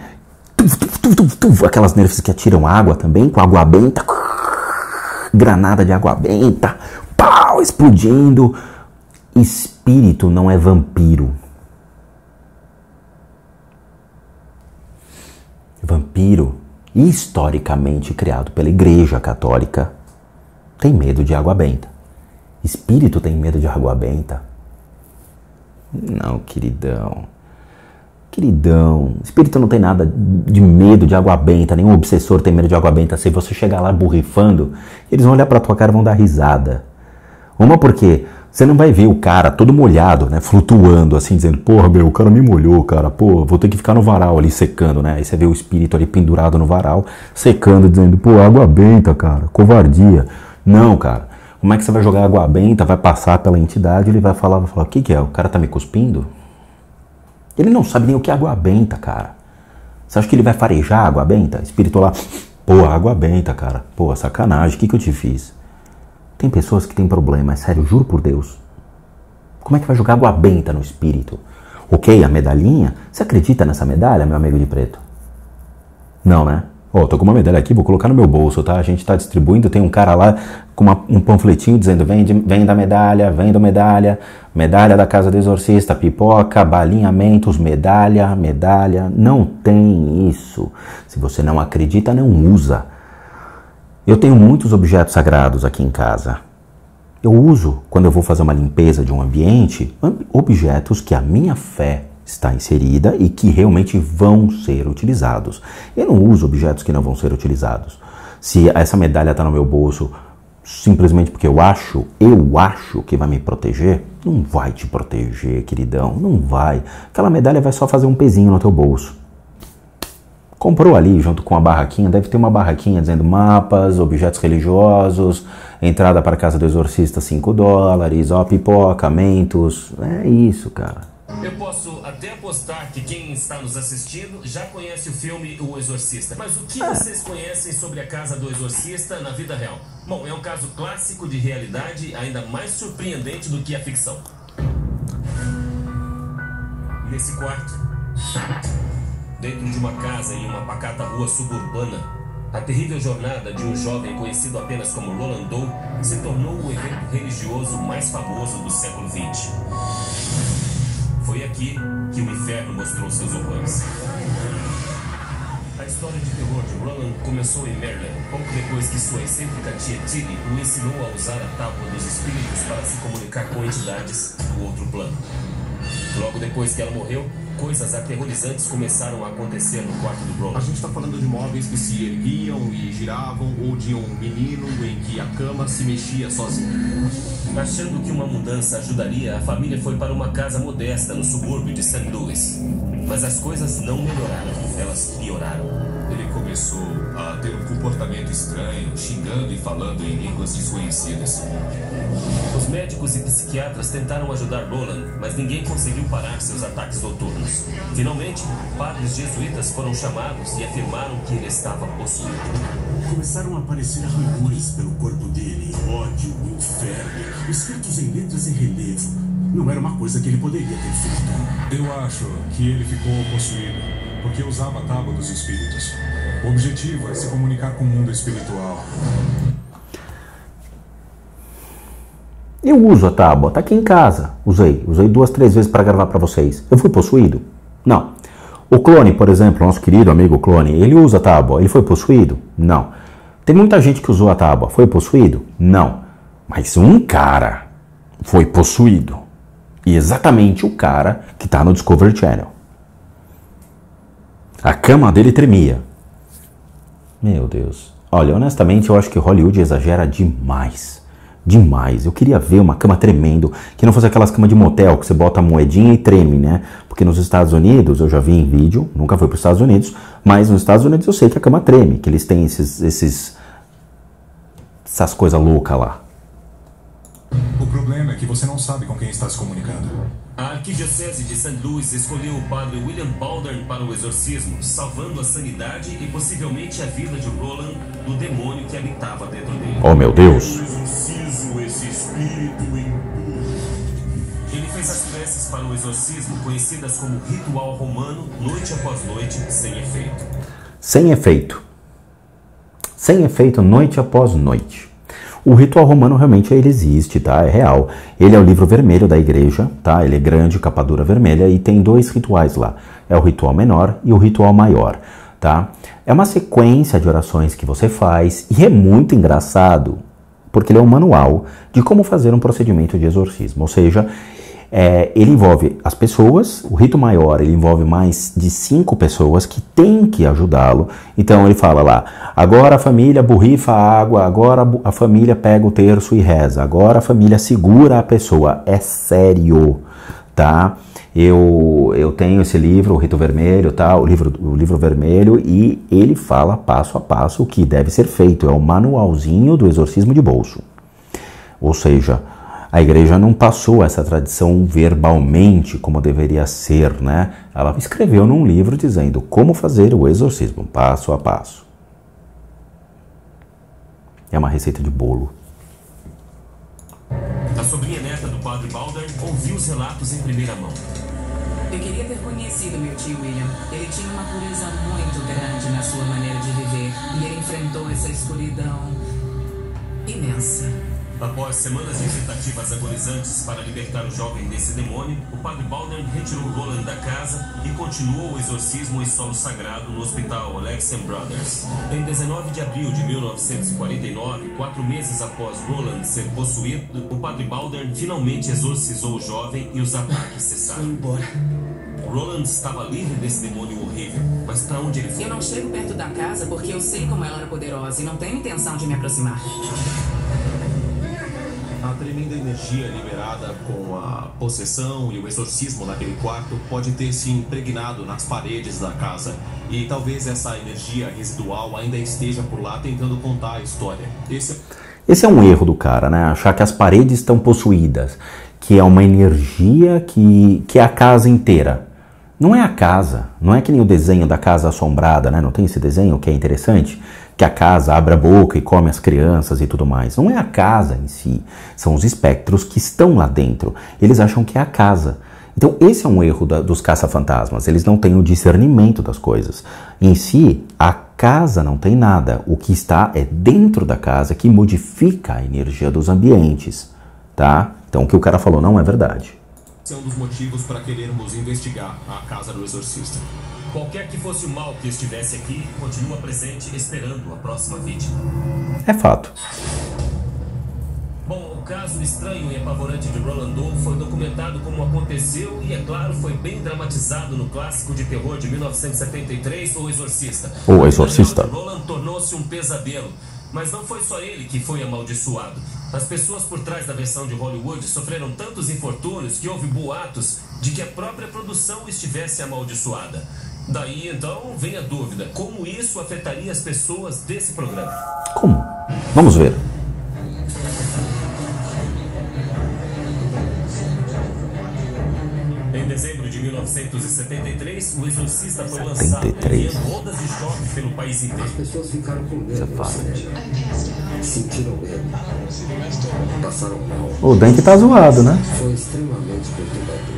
Aquelas Nerfs que atiram água também, com água benta. Granada de água benta. Pau, explodindo. Espírito não é vampiro. Vampiro, historicamente criado pela Igreja Católica, tem medo de água benta. Espírito tem medo de água benta? Não, queridão. Queridão, espírito não tem nada de medo de água benta, nenhum obsessor tem medo de água benta. Se você chegar lá borrifando, eles vão olhar pra tua cara e vão dar risada. Uma porque você não vai ver o cara todo molhado, né, flutuando assim, dizendo, porra, meu, o cara me molhou, cara, pô, vou ter que ficar no varal ali secando, né? Aí você vê o espírito ali pendurado no varal, secando, dizendo, pô, água benta, cara, covardia. Não, cara, como é que você vai jogar água benta, vai passar pela entidade, ele vai falar, o que é? O cara tá me cuspindo? Ele não sabe nem o que é água benta, cara. Você acha que ele vai farejar água benta? Espírito lá, pô, água benta, cara, pô, sacanagem, o que eu te fiz? Tem pessoas que têm problema, é sério, juro por Deus. Como é que vai jogar água benta no espírito? Ok, a medalhinha? Você acredita nessa medalha, meu amigo de preto? Não, né? Ó, tô com uma medalha aqui, vou colocar no meu bolso, tá? A gente tá distribuindo, tem um cara lá com um panfletinho dizendo vem da medalha, vem da medalha, medalha da casa do exorcista, pipoca, balinhamentos, medalha. Não tem isso. Se você não acredita, não usa. Eu tenho muitos objetos sagrados aqui em casa. Eu uso, quando eu vou fazer uma limpeza de um ambiente, objetos que a minha fé está inserida e que realmente vão ser utilizados. Eu não uso objetos que não vão ser utilizados. Se essa medalha está no meu bolso simplesmente porque eu acho que vai me proteger, não vai te proteger, queridão, não vai. Aquela medalha vai só fazer um pezinho no teu bolso. Comprou ali, junto com a barraquinha, deve ter uma barraquinha dizendo mapas, objetos religiosos, entrada para a casa do exorcista $5, ó, pipoca, mentos, é isso, cara. Eu posso até apostar que quem está nos assistindo já conhece o filme O Exorcista. Mas o que vocês conhecem sobre a casa do exorcista na vida real? Bom, é um caso clássico de realidade ainda mais surpreendente do que a ficção. Nesse quarto, dentro de uma casa em uma pacata rua suburbana, a terrível jornada de um jovem conhecido apenas como Roland Doe se tornou o evento religioso mais famoso do século XX. Foi aqui que o inferno mostrou seus horrores. A história de terror de Roland começou em Maryland, pouco depois que sua excêntrica tia Tilly o ensinou a usar a tábua dos espíritos para se comunicar com entidades do outro plano. Logo depois que ela morreu, coisas aterrorizantes começaram a acontecer no quarto do Roland. A gente está falando de móveis que se erguiam e giravam, ou de um menino em que a cama se mexia sozinha. Achando que uma mudança ajudaria, a família foi para uma casa modesta no subúrbio de St. Louis. Mas as coisas não melhoraram, elas pioraram. Ele começou a ter um comportamento estranho, xingando e falando em línguas desconhecidas. Os médicos e psiquiatras tentaram ajudar Roland, mas ninguém conseguiu parar seus ataques noturnos. Finalmente, padres jesuítas foram chamados e afirmaram que ele estava possuído. Começaram a aparecer arranhões pelo corpo dele, ódio, inferno, escritos em letras em relevo. Não era uma coisa que ele poderia ter feito. Eu acho que ele ficou possuído porque usava a tábua dos espíritos. O objetivo é se comunicar com o mundo espiritual. Eu uso a tábua, tá aqui em casa. Usei 2, 3 vezes para gravar para vocês. Eu fui possuído? Não. O Clone, por exemplo, nosso querido amigo Clone, ele usa a tábua. Ele foi possuído? Não. Tem muita gente que usou a tábua. Foi possuído? Não. Mas um cara foi possuído. E exatamente o cara que tá no Discovery Channel. A cama dele tremia. Meu Deus. Olha, honestamente, eu acho que Hollywood exagera demais. Demais. Eu queria ver uma cama tremendo, que não fosse aquelas camas de motel, que você bota a moedinha e treme, né? Porque nos Estados Unidos, eu já vi em vídeo, nunca fui para os Estados Unidos, mas nos Estados Unidos eu sei que a cama treme, que eles têm essas coisas loucas lá. O problema é que você não sabe com quem está se comunicando. A Arquidiocese de St. Louis escolheu o padre William Baldern para o exorcismo, salvando a sanidade e possivelmente a vida de Roland do demônio que habitava dentro dele. Oh, meu Deus! Eu exorcizo esse espírito impuro. Ele fez as preces para o exorcismo, conhecidas como ritual romano, noite após noite, sem efeito. Sem efeito. Sem efeito, noite após noite. O ritual romano realmente ele existe, tá? É real. Ele é o livro vermelho da igreja, tá? Ele é grande, capa dura vermelha e tem 2 rituais lá. É o ritual menor e o ritual maior, tá? É uma sequência de orações que você faz e é muito engraçado, porque ele é um manual de como fazer um procedimento de exorcismo. Ou seja, ele envolve as pessoas, o rito maior ele envolve mais de 5 pessoas que têm que ajudá-lo. Então ele fala lá, agora a família borrifa a água, agora a família pega o terço e reza, agora a família segura a pessoa. É sério, tá? Eu tenho esse livro, o Rito Vermelho, tá? o livro vermelho, e ele fala passo a passo o que deve ser feito. É o manualzinho do exorcismo de bolso. Ou seja, a igreja não passou essa tradição verbalmente como deveria ser, né? Ela escreveu num livro dizendo como fazer o exorcismo, passo a passo. É uma receita de bolo. A sobrinha neta do padre Baldern ouviu os relatos em primeira mão. Eu queria ter conhecido meu tio William. Ele tinha uma pureza muito grande na sua maneira de viver. E ele enfrentou essa escuridão imensa. Após semanas de tentativas agonizantes para libertar o jovem desse demônio, o padre Baldern retirou Roland da casa e continuou o exorcismo em solo sagrado no hospital Alexian Brothers. Em 19 de abril de 1949, 4 meses após Roland ser possuído, o padre Baldern finalmente exorcizou o jovem e os ataques cessaram. Foi embora. Roland estava livre desse demônio horrível, mas para onde ele foi? Eu não chego perto da casa porque eu sei como ela era poderosa e não tenho intenção de me aproximar. A tremenda energia liberada com a possessão e o exorcismo naquele quarto pode ter se impregnado nas paredes da casa. E talvez essa energia residual ainda esteja por lá tentando contar a história. Esse é um erro do cara, né? Achar que as paredes estão possuídas, que é uma energia que é a casa inteira. Não é a casa, não é que nem o desenho da casa assombrada, né? Não tem esse desenho que é interessante? Que a casa abre a boca e come as crianças e tudo mais. Não é a casa em si, são os espectros que estão lá dentro. Eles acham que é a casa. Então esse é um erro dos caça-fantasmas, eles não têm o discernimento das coisas. Em si, a casa não tem nada, o que está é dentro da casa que modifica a energia dos ambientes, tá? Então o que o cara falou não é verdade. Esse é um dos motivos para querermos investigar a casa do exorcista. Qualquer que fosse o mal que estivesse aqui, continua presente esperando a próxima vítima. É fato. Bom, o caso estranho e apavorante de Roland Doe foi documentado como aconteceu e, é claro, foi bem dramatizado no clássico de terror de 1973, O Exorcista. O Exorcista. Roland tornou-se um pesadelo, mas não foi só ele que foi amaldiçoado. As pessoas por trás da versão de Hollywood sofreram tantos infortúnios que houve boatos de que a própria produção estivesse amaldiçoada. Daí, então, vem a dúvida. Como isso afetaria as pessoas desse programa? Como? Vamos ver. Em dezembro de 1973, O Exorcista foi lançado em rodas de choque pelo país inteiro. As pessoas ficaram com medo, sentiram medo, passaram mal. O Dante tá zoado, né? Foi extremamente perturbador.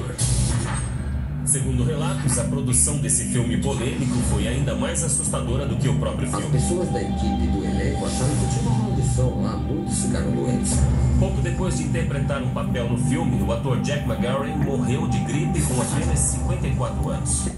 Segundo relatos, a produção desse filme polêmico foi ainda mais assustadora do que o próprio filme. As pessoas da equipe do elenco acharam que tinha uma maldição lá, muitos ficaram doentes. Pouco depois de interpretar um papel no filme, o ator Jack McGarry morreu de gripe com apenas 54 anos.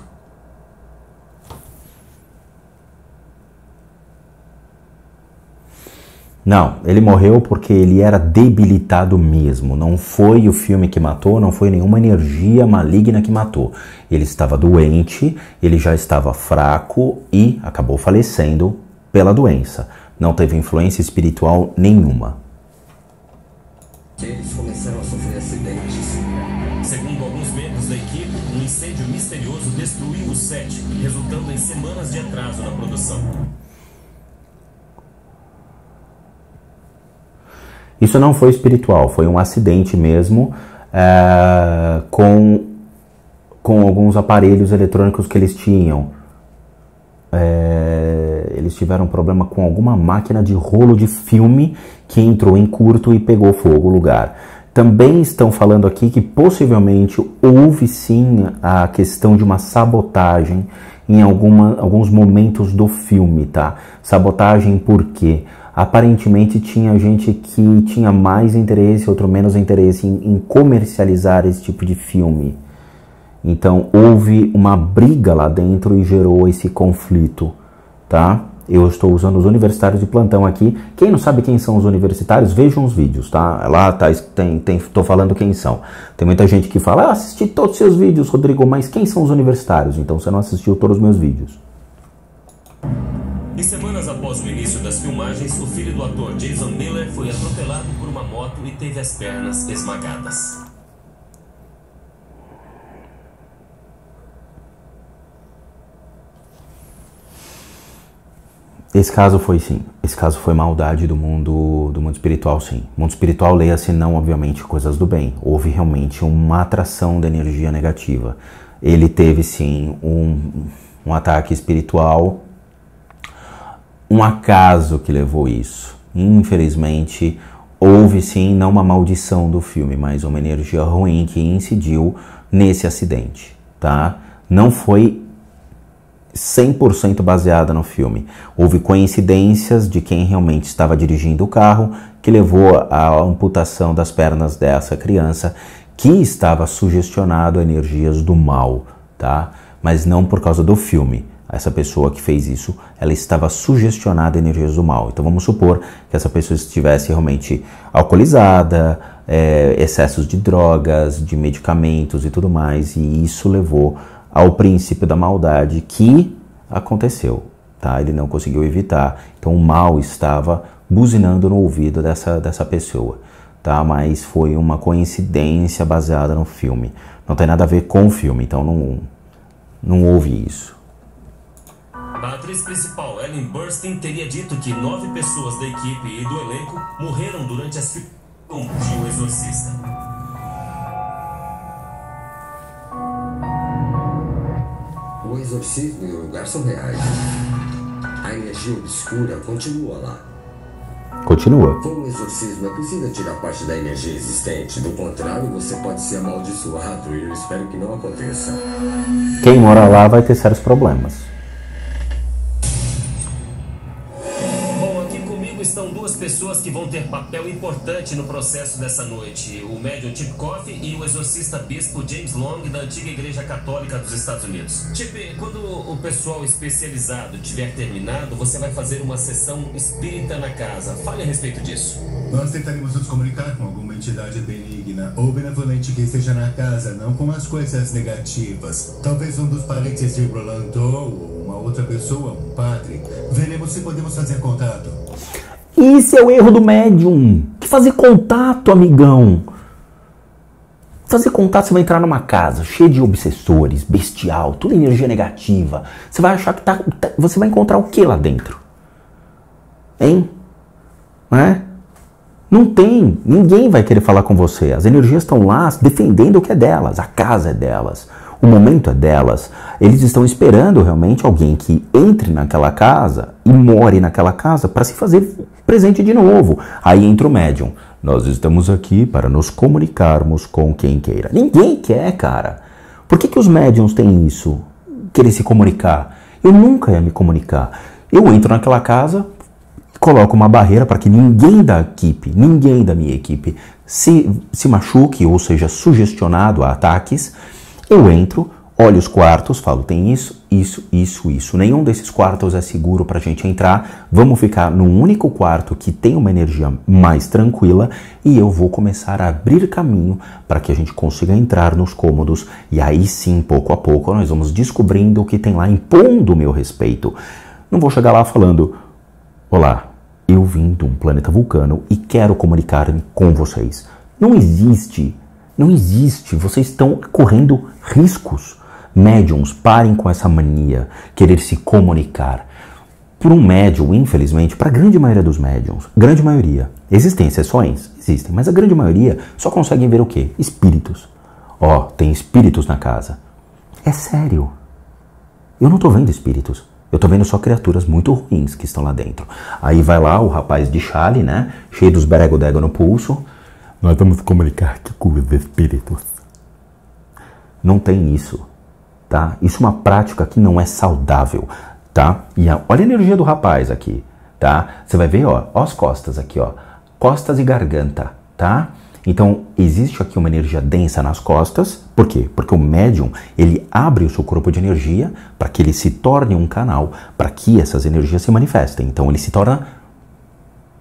Não, ele morreu porque ele era debilitado mesmo. Não foi o filme que matou, não foi nenhuma energia maligna que matou. Ele estava doente, ele já estava fraco e acabou falecendo pela doença. Não teve influência espiritual nenhuma. Eles começaram a sofrer acidentes. Segundo alguns membros da equipe, um incêndio misterioso destruiu o set, resultando em semanas de atraso na produção. Isso não foi espiritual, foi um acidente mesmo, com alguns aparelhos eletrônicos que eles tinham. Eles tiveram um problema com alguma máquina de rolo de filme que entrou em curto e pegou fogo o lugar. Também estão falando aqui que possivelmente houve sim a questão de uma sabotagem em alguns momentos do filme, tá? Sabotagem por quê? Aparentemente tinha gente que tinha mais interesse, outro menos interesse em comercializar esse tipo de filme. Então houve uma briga lá dentro e gerou esse conflito, tá? Eu estou usando os universitários de plantão aqui. Quem não sabe quem são os universitários, vejam os vídeos, tá? Lá tô falando quem são. Tem muita gente que fala, assisti todos os seus vídeos, Rodrigo, mas quem são os universitários? Então você não assistiu todos os meus vídeos. E semanas após o início das filmagens, o filho do ator Jason Miller foi atropelado por uma moto e teve as pernas esmagadas. Esse caso foi sim, esse caso foi maldade do mundo espiritual, sim. Mundo espiritual, leia-se não, obviamente, coisas do bem. Houve realmente uma atração da energia negativa. Ele teve sim um ataque espiritual, um acaso que levou isso. Infelizmente, houve sim, não uma maldição do filme, mas uma energia ruim que incidiu nesse acidente, tá? Não foi 100% baseada no filme. Houve coincidências de quem realmente estava dirigindo o carro que levou à amputação das pernas dessa criança que estava sugestionado a energias do mal, tá? Mas não por causa do filme. Essa pessoa que fez isso, ela estava sugestionada a energias do mal. Então vamos supor que essa pessoa estivesse realmente alcoolizada, excessos de drogas, de medicamentos e tudo mais, e isso levou ao princípio da maldade que aconteceu, tá? Ele não conseguiu evitar, então o mal estava buzinando no ouvido dessa pessoa, tá? Mas foi uma coincidência baseada no filme, não tem nada a ver com o filme, então não houve isso. A atriz principal, Ellen Burstyn, teria dito que 9 pessoas da equipe e do elenco morreram durante as filmagens de O Exorcista. O exorcismo e o lugar são reais. A energia obscura continua lá. Continua. Com o exorcismo é possível tirar parte da energia existente. Do contrário, você pode ser amaldiçoado e eu espero que não aconteça. Quem mora lá vai ter sérios problemas. Estão 2 pessoas que vão ter papel importante no processo dessa noite: o médium Chip Coffey e o exorcista bispo James Long, da antiga Igreja Católica dos Estados Unidos. Chip, quando o pessoal especializado tiver terminado, você vai fazer uma sessão espírita na casa. Fale a respeito disso. Nós tentaremos nos comunicar com alguma entidade benigna ou benevolente que esteja na casa, não com as coisas negativas. Talvez um dos parentes de Rolando ou uma outra pessoa, um padre. Veremos se podemos fazer contato. Esse é o erro do médium. Que fazer contato, amigão. Fazer contato, você vai entrar numa casa cheia de obsessores, bestial, toda energia negativa. Você vai achar que você vai encontrar o que lá dentro? Hein? Não é? Não tem. Ninguém vai querer falar com você. As energias estão lá defendendo o que é delas. A casa é delas. O momento é delas. Eles estão esperando realmente alguém que entre naquela casa e more naquela casa para se fazer presente de novo. Aí entra o médium. Nós estamos aqui para nos comunicarmos com quem queira. Ninguém quer, cara. Por que os médiums têm isso? Querer se comunicar? Eu nunca ia me comunicar. Eu entro naquela casa, coloco uma barreira para que ninguém da equipe, ninguém da minha equipe se machuque ou seja sugestionado a ataques. Eu entro, olho os quartos, falo, tem isso, isso, isso, isso. Nenhum desses quartos é seguro para a gente entrar. Vamos ficar num único quarto que tem uma energia mais tranquila e eu vou começar a abrir caminho para que a gente consiga entrar nos cômodos. E aí sim, pouco a pouco, nós vamos descobrindo o que tem lá, impondo o meu respeito. Não vou chegar lá falando, olá, eu vim de um planeta vulcano e quero comunicar-me com vocês. Não existe, não existe. Vocês estão correndo riscos. Médiums, parem com essa mania, querer se comunicar. Por um médium, infelizmente, para a grande maioria dos médiums, grande maioria, existem exceções, existem, mas a grande maioria só conseguem ver o quê? Espíritos. Ó, tem espíritos na casa. É sério. Eu não estou vendo espíritos. Eu tô vendo só criaturas muito ruins que estão lá dentro. Aí vai lá o rapaz de chale, né? Cheio dos berego-dego no pulso. Nós vamos comunicar aqui com os espíritos. Não tem isso, tá? Isso é uma prática que não é saudável, tá? E olha a energia do rapaz aqui, tá? Você vai ver, ó as costas aqui, ó. Costas e garganta, tá? Então, existe aqui uma energia densa nas costas. Por quê? Porque o médium, ele abre o seu corpo de energia para que ele se torne um canal, para que essas energias se manifestem. Então, ele se torna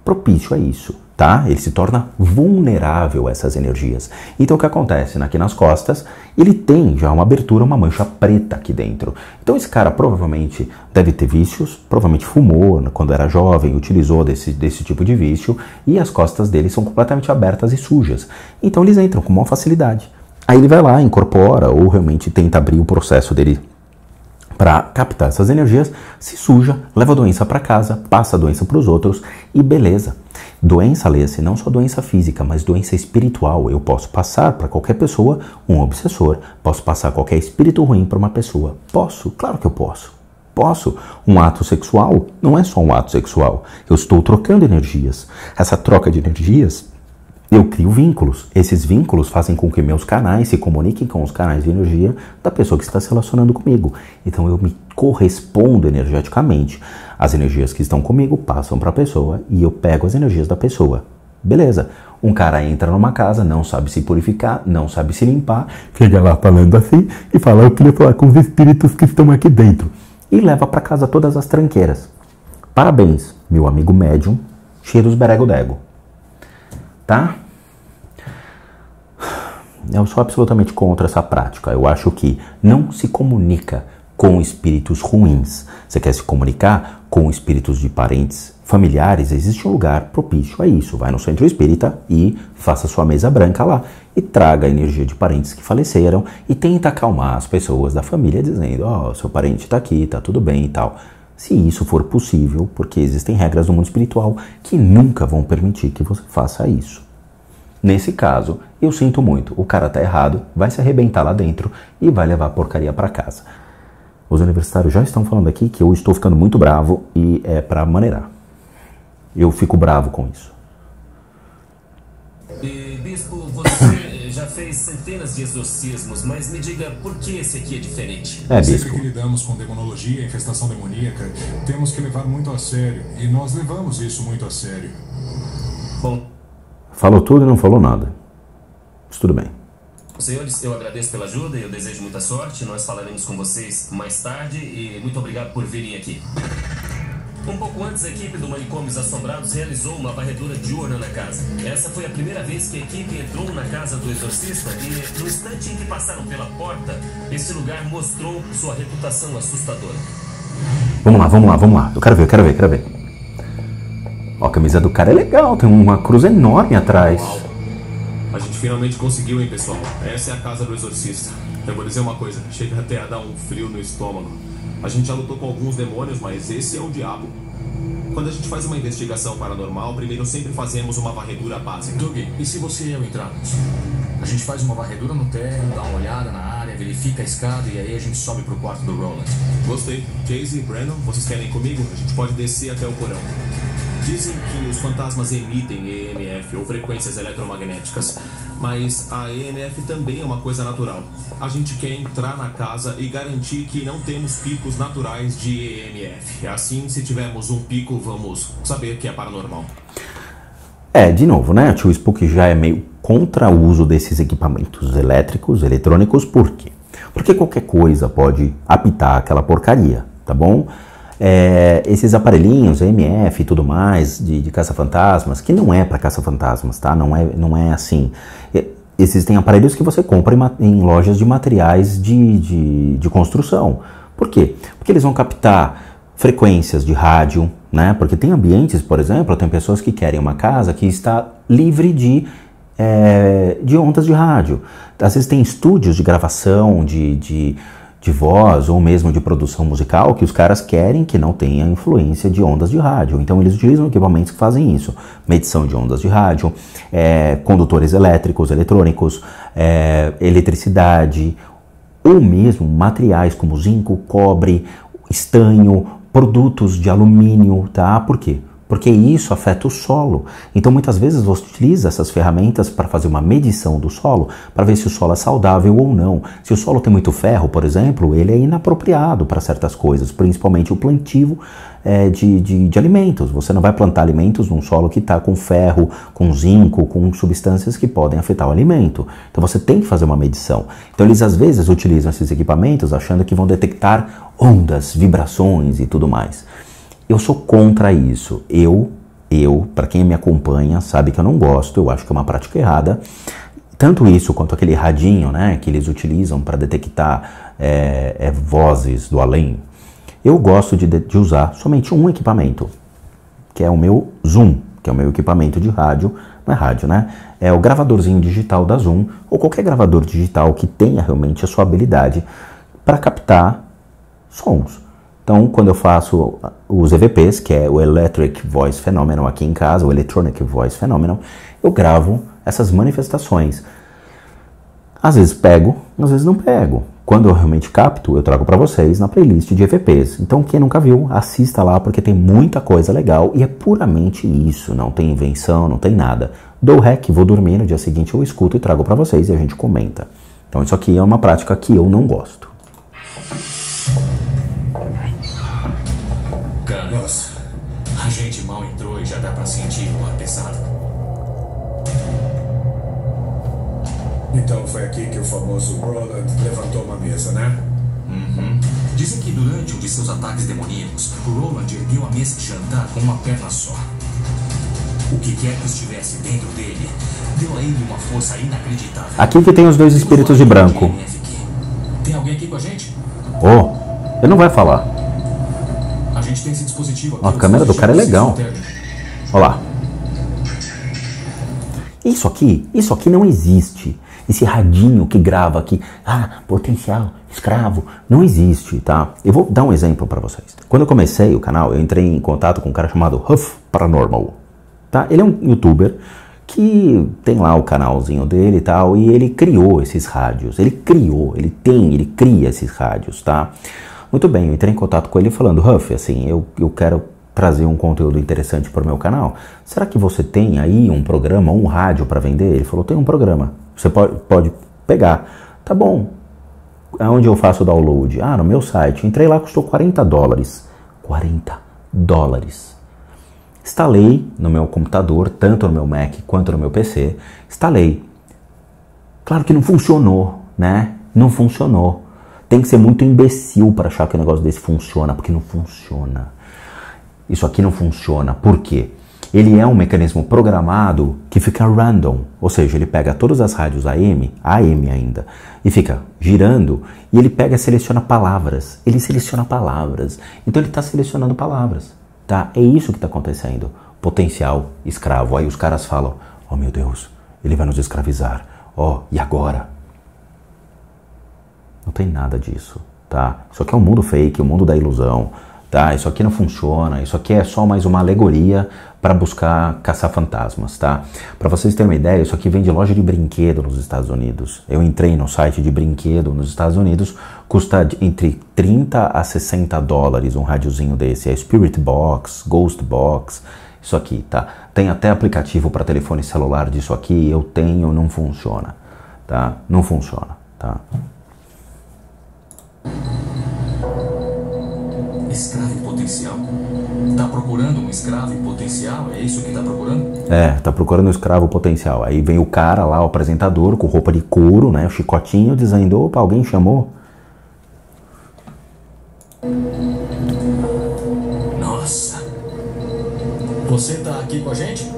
propício a isso, tá? Ele se torna vulnerável a essas energias. Então, o que acontece? Aqui nas costas, ele tem já uma abertura, uma mancha preta aqui dentro. Então, esse cara provavelmente deve ter vícios, provavelmente fumou quando era jovem, utilizou desse tipo de vício, e as costas dele são completamente abertas e sujas. Então, eles entram com maior facilidade. Aí ele vai lá, incorpora, ou realmente tenta abrir o processo dele para captar essas energias, se suja, leva a doença para casa, passa a doença para os outros e beleza. Doença, Lê-se, não só doença física, mas doença espiritual. Eu posso passar para qualquer pessoa um obsessor, posso passar qualquer espírito ruim para uma pessoa. Posso? Claro que eu posso. Posso. Um ato sexual não é só um ato sexual. Eu estou trocando energias. Essa troca de energias, eu crio vínculos. Esses vínculos fazem com que meus canais se comuniquem com os canais de energia da pessoa que está se relacionando comigo. Então eu me correspondo energeticamente. As energias que estão comigo passam para a pessoa e eu pego as energias da pessoa. Beleza. Um cara entra numa casa, não sabe se purificar, não sabe se limpar, chega lá falando assim e fala, eu queria falar com os espíritos que estão aqui dentro. E leva para casa todas as tranqueiras. Parabéns, meu amigo médium, cheio dos berego-dego. Tá? Eu sou absolutamente contra essa prática. Eu acho que não se comunica com espíritos ruins. Você quer se comunicar com espíritos de parentes familiares? Existe um lugar propício a isso. Vai no centro espírita e faça sua mesa branca lá. E traga a energia de parentes que faleceram e tenta acalmar as pessoas da família dizendo, ó, seu parente está aqui, tá tudo bem e tal. Se isso for possível, porque existem regras no mundo espiritual que nunca vão permitir que você faça isso. Nesse caso, eu sinto muito, o cara tá errado, vai se arrebentar lá dentro e vai levar a porcaria para casa. Os universitários já estão falando aqui que eu estou ficando muito bravo e é para maneirar. Eu fico bravo com isso. E, Bispo, você já fez centenas de exorcismos, mas me diga por que esse aqui é diferente? Bispo. Sempre que lidamos com demonologia, infestação demoníaca, temos que levar muito a sério. E nós levamos isso muito a sério. Bom, falou tudo e não falou nada. Mas tudo bem. Senhores, eu agradeço pela ajuda e eu desejo muita sorte. Nós falaremos com vocês mais tarde e muito obrigado por virem aqui. Um pouco antes, a equipe do Manicômios Assombrados realizou uma varredura diurna na casa. Essa foi a primeira vez que a equipe entrou na casa do exorcista e, no instante em que passaram pela porta, esse lugar mostrou sua reputação assustadora. Vamos lá. Eu quero ver. Ó, a camisa do cara é legal, tem uma cruz enorme atrás. A gente finalmente conseguiu, hein, pessoal? Essa é a casa do exorcista. Eu vou dizer uma coisa, chega até a dar um frio no estômago. A gente já lutou com alguns demônios, mas esse é o diabo. Quando a gente faz uma investigação paranormal, primeiro sempre fazemos uma varredura básica. Doug, e se você e eu entrarmos? A gente faz uma varredura no térreo, dá uma olhada na área, verifica a escada e aí a gente sobe pro quarto do Roland. Gostei. Chase e Brandon, vocês querem ir comigo? A gente pode descer até o porão. Dizem que os fantasmas emitem EMF ou frequências eletromagnéticas, mas a EMF também é uma coisa natural. A gente quer entrar na casa e garantir que não temos picos naturais de EMF. Assim, se tivermos um pico, vamos saber que é paranormal. De novo, né? O tio Spook já é meio contra o uso desses equipamentos elétricos, eletrônicos, por quê? Porque qualquer coisa pode apitar aquela porcaria, tá bom? Esses aparelhinhos, EMF e tudo mais, de caça-fantasmas, que não é para caça-fantasmas, tá? Não é assim. Existem aparelhos que você compra em lojas de materiais de construção. Por quê? Porque eles vão captar frequências de rádio, né? Porque tem ambientes, por exemplo, tem pessoas que querem uma casa que está livre de ondas de rádio. Às vezes tem estúdios de gravação de voz ou mesmo de produção musical que os caras querem que não tenha influência de ondas de rádio. Então eles utilizam equipamentos que fazem isso. Medição de ondas de rádio, condutores elétricos, eletrônicos, eletricidade, ou mesmo materiais como zinco, cobre, estanho, produtos de alumínio, tá? Por quê? Porque isso afeta o solo. Então, muitas vezes, você utiliza essas ferramentas para fazer uma medição do solo, para ver se o solo é saudável ou não. Se o solo tem muito ferro, por exemplo, ele é inapropriado para certas coisas, principalmente o plantio de alimentos. Você não vai plantar alimentos num solo que está com ferro, com zinco, com substâncias que podem afetar o alimento. Então, você tem que fazer uma medição. Então, eles, às vezes, utilizam esses equipamentos achando que vão detectar ondas, vibrações e tudo mais. Eu sou contra isso. Para quem me acompanha, sabe que eu não gosto, eu acho que é uma prática errada. Tanto isso quanto aquele radinho, né, que eles utilizam para detectar vozes do além. Eu gosto de usar somente um equipamento, que é o meu Zoom, que é o meu equipamento de rádio. Não é rádio, né? É o gravadorzinho digital da Zoom, ou qualquer gravador digital que tenha realmente a sua habilidade para captar sons. Então, quando eu faço os EVPs, que é o Electric Voice Phenomenon aqui em casa, o Electronic Voice Phenomenon, eu gravo essas manifestações. Às vezes pego, às vezes não pego. Quando eu realmente capto, eu trago para vocês na playlist de EVPs. Então, quem nunca viu, assista lá, porque tem muita coisa legal e é puramente isso. Não tem invenção, não tem nada. Dou rec, vou dormir, no dia seguinte eu escuto e trago para vocês e a gente comenta. Então, isso aqui é uma prática que eu não gosto. Nossa, a gente mal entrou e já dá pra sentir o ar pesado. Então foi aqui que o famoso Roland levantou uma mesa, né? Uhum. Dizem que durante um de seus ataques demoníacos, o Roland ergueu a mesa de jantar com uma perna só. O que quer que estivesse dentro dele deu a ele uma força inacreditável. Aqui que tem os dois espíritos de branco. Tem alguém aqui com a gente? Ele não vai falar. A gente tem esse dispositivo aqui. A câmera do cara é legal. Olha lá. Isso aqui não existe. Esse radinho que grava aqui, potencial, escravo, não existe, tá? Eu vou dar um exemplo para vocês. Quando eu comecei o canal, eu entrei em contato com um cara chamado Huff Paranormal, tá? Ele é um youtuber que tem lá o canalzinho dele e tal, e ele criou esses rádios. Ele cria esses rádios, tá? Muito bem, eu entrei em contato com ele falando, Huff, assim, eu quero trazer um conteúdo interessante para o meu canal. Será que você tem aí um programa, um rádio para vender? Ele falou, tem um programa, você pode pegar. Tá bom, aonde eu faço o download? No meu site. Entrei lá, custou $40. $40. Instalei no meu computador, tanto no meu Mac quanto no meu PC. Instalei. Claro que não funcionou, né? Não funcionou. Tem que ser muito imbecil para achar que o negócio desse funciona, porque não funciona. Isso aqui não funciona. Por quê? Ele é um mecanismo programado que fica random, ou seja, ele pega todas as rádios AM ainda, e fica girando, e ele pega e seleciona palavras. Ele seleciona palavras. Então ele está selecionando palavras, tá? É isso que está acontecendo. Potencial escravo. Aí os caras falam, oh meu Deus, ele vai nos escravizar. E agora? Não tem nada disso, tá? Isso aqui é um mundo fake, o mundo da ilusão, tá? Isso aqui não funciona, isso aqui é só mais uma alegoria para buscar caçar fantasmas, tá? Para vocês terem uma ideia, isso aqui vem de loja de brinquedo nos Estados Unidos. Eu entrei no site de brinquedo nos Estados Unidos, custa entre $30 a $60 um rádiozinho desse. É Spirit Box, Ghost Box, isso aqui, tá? Tem até aplicativo para telefone celular disso aqui, eu tenho, não funciona, tá? Não funciona, tá? Escravo em potencial? Tá procurando um escravo em potencial? É isso que tá procurando? É, tá procurando um escravo potencial. Aí vem o cara lá, o apresentador, com roupa de couro, né? O chicotinho, dizendo, opa, alguém chamou? Nossa. Você tá aqui com a gente?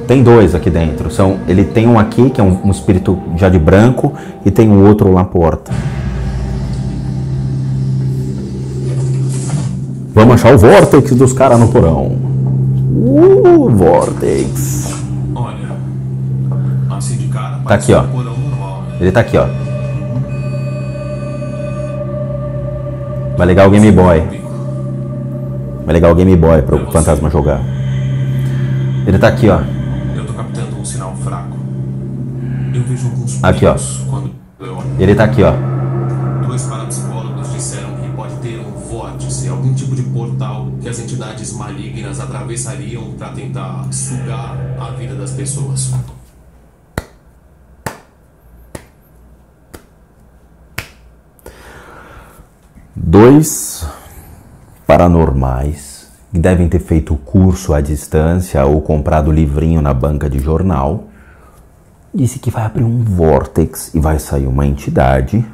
Tem dois aqui dentro. Ele tem um aqui, que é um espírito já de branco, e tem um outro lá na porta. Vamos achar o Vortex dos caras no porão. Vortex. Olha, assim de cara, tá aqui, ó. Porão normal, né? Ele tá aqui, ó. Vai ligar o Game Boy. Vai ligar o Game Boy para o fantasma jogar. Ele tá aqui, ó. Eu tô captando um sinal fraco. Eu vejo alguns aqui, ó. Quando eu... Ele tá aqui, ó. 2 parapsicólogos disseram que pode ter um vórtice, algum tipo de portal que as entidades malignas atravessariam para tentar sugar a vida das pessoas. Dois paranormais que devem ter feito o curso à distância ou comprado livrinho na banca de jornal, disse que vai abrir um vórtex e vai sair uma entidade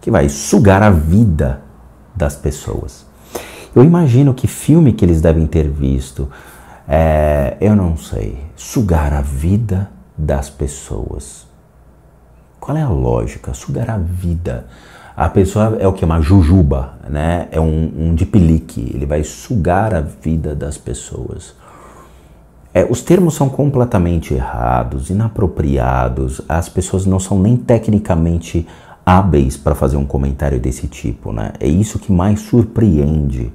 que vai sugar a vida das pessoas. Eu imagino que filme que eles devem ter visto, eu não sei, sugar a vida das pessoas. Qual é a lógica? Sugar a vida. A pessoa é o que? Uma jujuba, né? É um dipilique. Ele vai sugar a vida das pessoas. Os termos são completamente errados, inapropriados. As pessoas não são nem tecnicamente hábeis para fazer um comentário desse tipo, né? É isso que mais surpreende,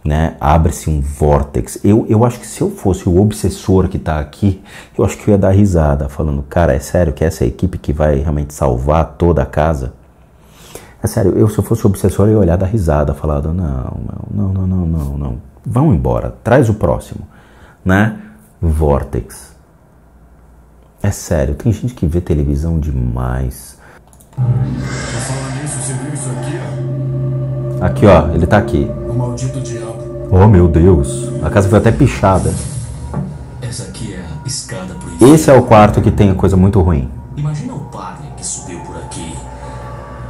né? Abre-se um vórtex. Eu acho que se eu fosse o obsessor que está aqui, eu acho que eu ia dar risada, falando, cara, é sério que essa é a equipe que vai realmente salvar toda a casa? É sério, se eu fosse o obsessor, eu ia olhar, dar risada, falar, não, vão embora, traz o próximo, né? Vórtex. É sério, tem gente que vê televisão demais. Pra falar nisso, você viu isso aqui, ó? Aqui, ó, ele tá aqui. O maldito diabo. Oh, meu Deus, a casa foi até pichada. Essa aqui é a escada pro inferno. Esse é o quarto que tem coisa muito ruim. Imagina o padre que subiu por aqui.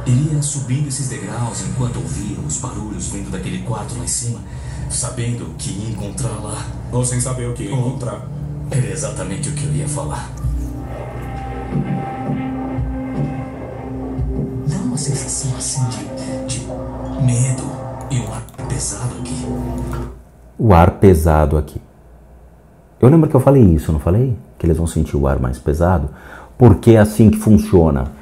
Ele ia subindo esses degraus enquanto ouvia os barulhos vindo daquele quarto lá em cima, sabendo que ia encontrar lá. Ou sem saber o que ia encontrar. Era exatamente o que eu ia falar. Dá uma sensação assim de medo e um ar pesado aqui. O ar pesado aqui. Eu lembro que eu falei isso, não falei? Que eles vão sentir o ar mais pesado? Porque é assim que funciona.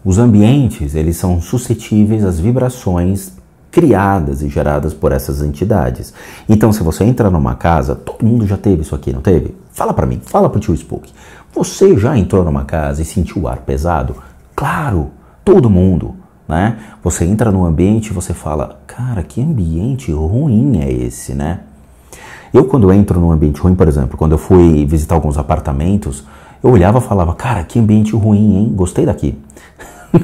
Os ambientes, eles são suscetíveis às vibrações criadas e geradas por essas entidades. Então, se você entra numa casa, todo mundo já teve isso aqui, não teve? Fala pra mim, fala pro tio Spook. Você já entrou numa casa e sentiu o ar pesado? Claro, todo mundo, né? Você entra num ambiente e você fala, cara, que ambiente ruim é esse, né? Eu, quando entro num ambiente ruim, por exemplo, quando eu fui visitar alguns apartamentos, eu olhava e falava, cara, que ambiente ruim, hein? Gostei daqui.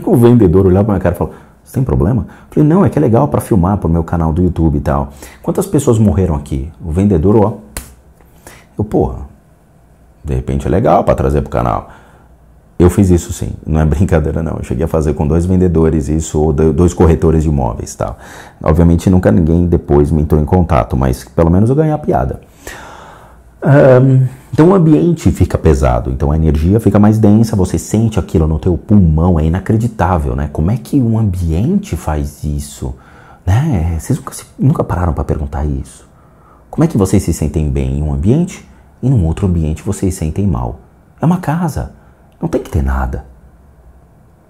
O vendedor olhava pra minha cara e falava, você tem problema? Eu falei, não, é que é legal para filmar pro meu canal do YouTube e tal. Quantas pessoas morreram aqui? O vendedor, ó. Porra, de repente é legal para trazer pro canal. Eu fiz isso sim, não é brincadeira não. Eu cheguei a fazer com 2 vendedores isso, ou 2 corretores de imóveis e tal. Obviamente nunca ninguém depois me entrou em contato, mas pelo menos eu ganhei a piada. Então o ambiente fica pesado, então a energia fica mais densa, você sente aquilo no teu pulmão, é inacreditável, né? Como é que um ambiente faz isso? Né? Vocês nunca pararam para perguntar isso? Como é que vocês se sentem bem em um ambiente e num outro ambiente vocês se sentem mal? É uma casa, não tem que ter nada.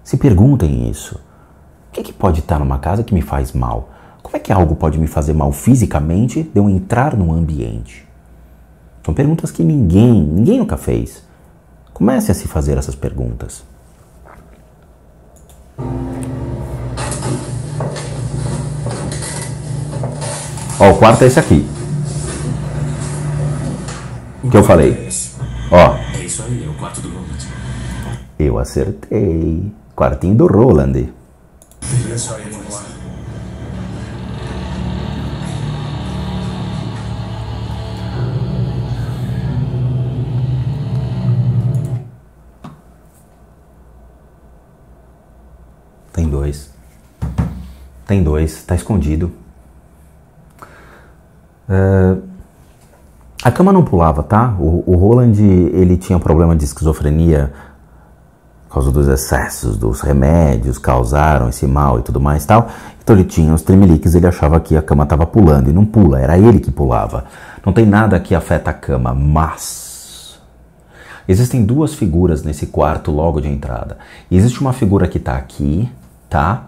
Se perguntem isso. O que pode estar numa casa que me faz mal? Como é que algo pode me fazer mal fisicamente de eu entrar num ambiente? São perguntas que ninguém nunca fez. Comece a se fazer essas perguntas. Ó, o quarto é esse aqui. O que eu falei? Ó. É isso aí, é o quarto do Roland. Eu acertei. Quartinho do Roland. É isso aí, vamos lá. Tem dois. Tem dois, tá escondido. A cama não pulava, tá? O Roland, ele tinha problema de esquizofrenia por causa dos excessos, dos remédios, causaram esse mal e tudo mais e tal. Então ele tinha os tremeliques, ele achava que a cama tava pulando e não pula, era ele que pulava. Não tem nada que afeta a cama, mas existem duas figuras nesse quarto logo de entrada. Existe uma figura que tá aqui, tá?